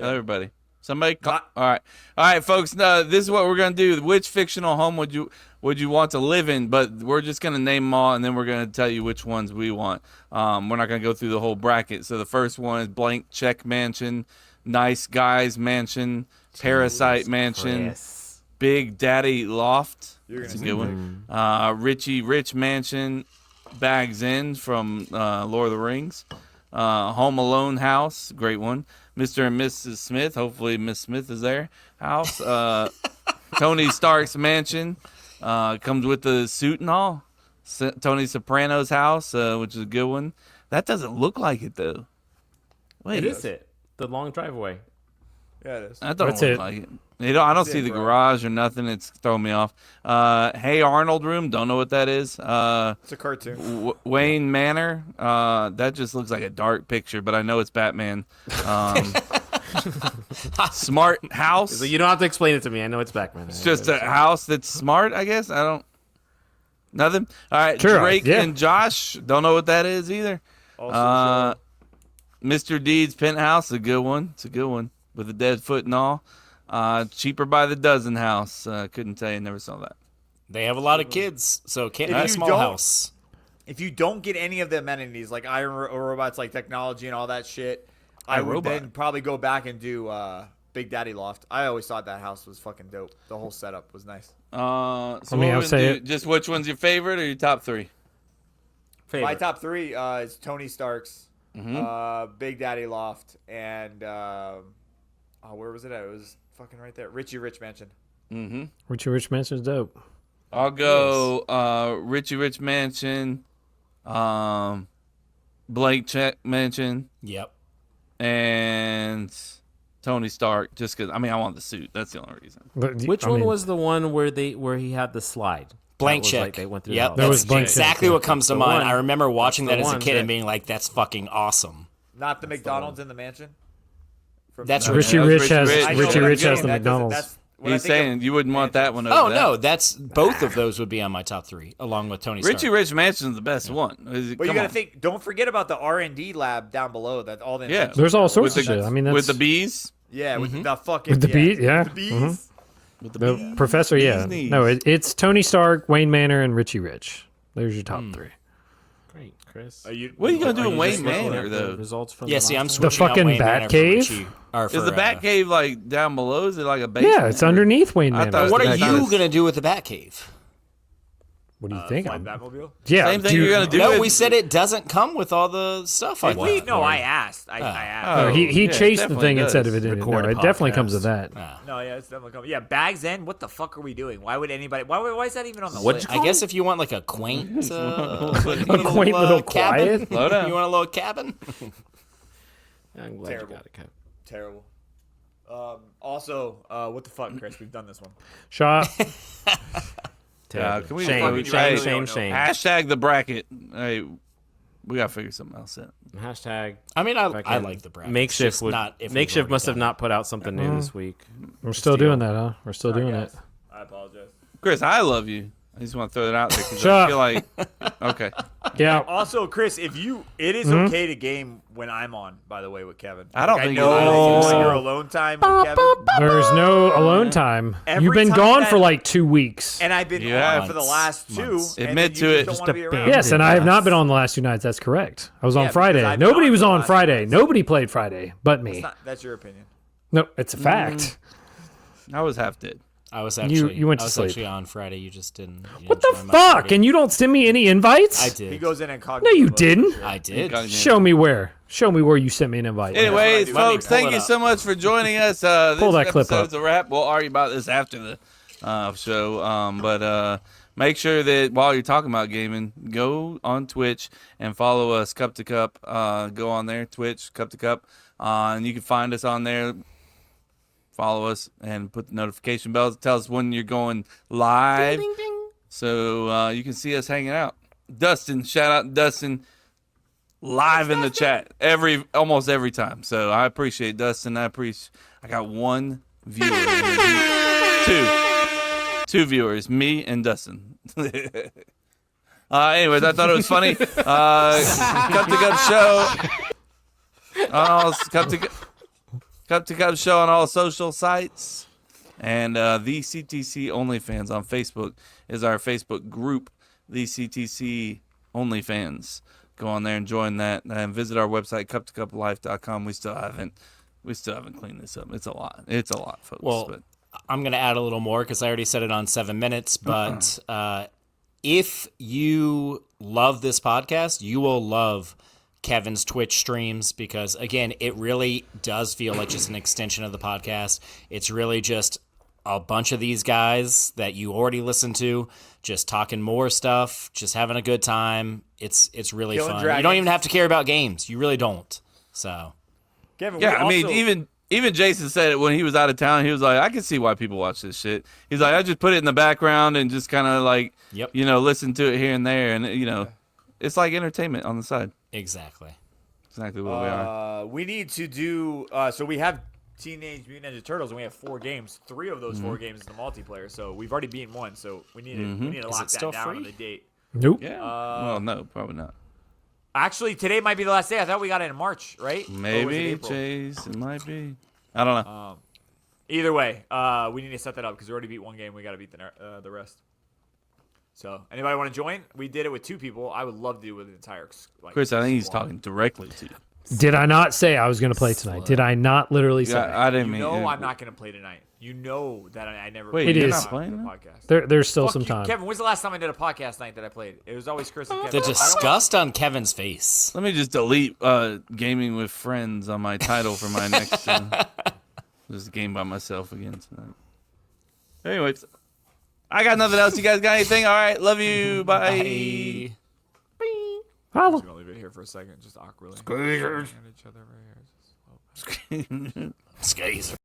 Tell everybody. Somebody call. All right, folks. This is what we're gonna do. Which fictional home would you want to live in? But we're just gonna name them all, and then we're gonna tell you which ones we want. We're not gonna go through the whole bracket. So the first one is blank check mansion, nice guys mansion, parasite mansion, big daddy loft. That's a good one. Richie rich mansion, bags in from Lord of the Rings. Home Alone house, great one. Mr. and Mrs. Smith, hopefully Miss Smith is there. House. Tony Stark's mansion, comes with the suit and all. Tony Soprano's house, which is a good one. That doesn't look like it though. Wait, It is it. The long driveway. Yeah, it is. That don't look like it. I don't see the garage or nothing. It's throwing me off. Hey Arnold room. Don't know what that is. It's a cartoon. Wayne Manor. That just looks like a dark picture, but I know it's Batman. Smart house. So you don't have to explain it to me. I know it's Batman. It's just a house that's smart, I guess. I don't. Nothing. All right. Sure, Drake yeah. and Josh. Don't know what that is either. Mr. Deed's penthouse. A good one. It's a good one with a dead foot and all. Cheaper by the dozen house. Couldn't tell you. Never saw that. They have a lot of kids, so it can't be If a you small don't- house. If you don't get any of the amenities like Iron Robots, like technology and all that shit, I would iRobot. then probably go back and do Big Daddy Loft. I always thought that house was fucking dope. The whole setup was nice. So I what mean, I'll we say do, it. just which one's your favorite or your top three? My top three is Tony Stark's, Big Daddy Loft, and where was it at? It was fucking right there. Richie Rich Mansion. Mm-hmm. Richie Rich Manson's dope. I'll go Richie Rich Mansion, Blake Check Mansion, Yep. and Tony Stark. Just because I want the suit. That's the only reason. But, Which I one mean, was the one where he had the slide? Blank That was check. like they went through Yep, the That that's was blank check, exactly yeah. what comes to The mind. one- I remember watching that's that the as a one kid that- and being like, "That's fucking awesome." Not the McDonald's in the mansion. That's Richie That was Rich Richie has Rich. I know, Richie but I'm Rich has saying the that doesn't- McDonald's. that's what I He's think of saying you wouldn't want that one over Oh that. no, that's both of those would be on my top three, along with Tony Stark. Richie Rich Mansion's the best one. But you gotta think. Don't forget about the R&D lab down below. That all the Yeah. inventions There's all are- sorts with of the, shit. I mean, that's with the bees. Yeah, with the fucking with the bees. Yeah, with the bees. Mhm. With the The bees. professor. Yeah, knees. no, it's Tony Stark, Wayne Manor, and Richie Rich. There's your top three. Great, Chris. Are you, What are you gonna do in you Wayne just looking Manor at the though? results from Yeah, the see, I'm last switching The out fucking Wayne Manor for Batcave? Richie- or Is for, the Batcave like down below? Is it like a basement? Yeah, it's underneath Wayne I Manor. thought it was What the are Batcave. you gonna do with the Batcave? What do you think? Fly I'm- Batmobile? Yeah, Same thing dude, you're gonna do. No, with- we said it doesn't come with all the stuff. I Wait, want. no, I asked. I asked. Oh, he yeah, it chased the definitely thing and said does. if it didn't. Record No, a it definitely podcast. comes with that. No, yeah, it's definitely coming. Yeah, bags in. What the fuck are we doing? Why would anybody? Why is that even on the What'd list? you I guess if you want like a quaint, quaint little cabin, quiet? Slow down. you want a little cabin? I'm glad Terrible. you got it, Kev. Terrible. Also, what the fuck, Chris? We've done this one. Shot. Terrible. can we shame, fucking- shame, hey, shame, shame. Hashtag the bracket. Hey, we gotta figure something else out. Hashtag. I mean, I fucking like the bracket. Makeshift It's just would, not if we've makeshift already must have done not put out something new this week. We're still doing that, huh? We're still doing it. I apologize. Chris, I love you. I just want to throw that out there because Shut I up. feel like okay. Yeah. Also, Chris, it is okay to game when I'm on. By the way, with Kevin. I don't Like, think I know it it's is. your alone time with Kevin, There's no alone time. Every You've been time gone that- for like 2 weeks. and I've been Yeah. on for the last two. Months. and Admit then you to just it. Don't Just want to be around. Yes, and I have not been on the last 2 nights. That's correct. I was Yeah, on because Friday. I've been Nobody on was for the on last Friday. 2 nights. Nobody played Friday but me. That's your opinion. No, it's a fact. I was half dead. I was actually you went to I was sleep. actually on Friday. You just didn't. You What didn't the join my fuck? party. And you don't send me any invites? I He did. goes in No, incognito. you mode. didn't. I did. Show me where. Show me where you sent me an invite. Anyways, do. folks, Pull thank it you up. so much for joining us. Pull This that clip episode's up. a wrap. We'll argue about this after the show. But make sure that while you're talking about gaming, go on Twitch and follow us, Cup to Cup. Go on there, Twitch, Cup to Cup. And you can find us on there. Follow us and put the notification bells. Tell us when you're going live. Ding, ding, ding. So you can see us hanging out. Dustin, shout out to Dustin. Live in the chat almost every time. So I appreciate Dustin. I got one viewer. 2 viewers, me and Dustin. Anyways, I thought it was funny. Cup to Cup show. Cup to Cup show on all social sites. And the CTC OnlyFans on Facebook is our Facebook group, the CTC OnlyFans. Go on there and join that, and visit our website, cup2cuplife.com. We still haven't cleaned this up. It's a lot. It's a lot, folks. Well, but I'm going to add a little more because I already said it on 7 minutes. But if you love this podcast, you will love Kevin's Twitch streams because, again, it really does feel like just an extension of the podcast. It's really just a bunch of these guys that you already listen to, just talking more stuff, just having a good time. It's really Killing fun. dragons. You don't even have to care about games. You really don't. So, Kevin, yeah, I mean, even Jason said it when he was out of town. He was like, I can see why people watch this shit. He's like, I just put it in the background and just kind of like, listen to it here and there. And, it's like entertainment on the side. Exactly what we are. We need to do, so we have Teenage Mutant Ninja Turtles, and we have 4 games. 3 of those 4 games is the multiplayer, so we've already beaten 1, so we need to lock that down on the date. Nope. Yeah. Well, no, probably not. Actually, today might be the last day. I thought we got it in March, right? Maybe, Chase. It might be. I don't know. Either way, we need to set that up because we already beat 1 game. We got to beat the rest. So, anybody want to join? We did it with 2 people. I would love to do it with an entire. Chris, I think he's talking directly to you. Did I not say I was going to play tonight? Did I not literally say? I didn't mean. I'm not going to play tonight. You know that I never. Wait, played you're is. not playing the that? podcast. There's still Fuck some you, time. Kevin, when's the last time I did a podcast night that I played? It was always Chris and Kevin. the disgust on Kevin's face. Let me just delete gaming with friends on my title for my next. Just game by myself again tonight. Anyways, I got nothing else. You guys got anything? All right, love you. Bye. Holla. I'm just gonna leave it here for a second, just awkwardly. Each other right here. Skazer.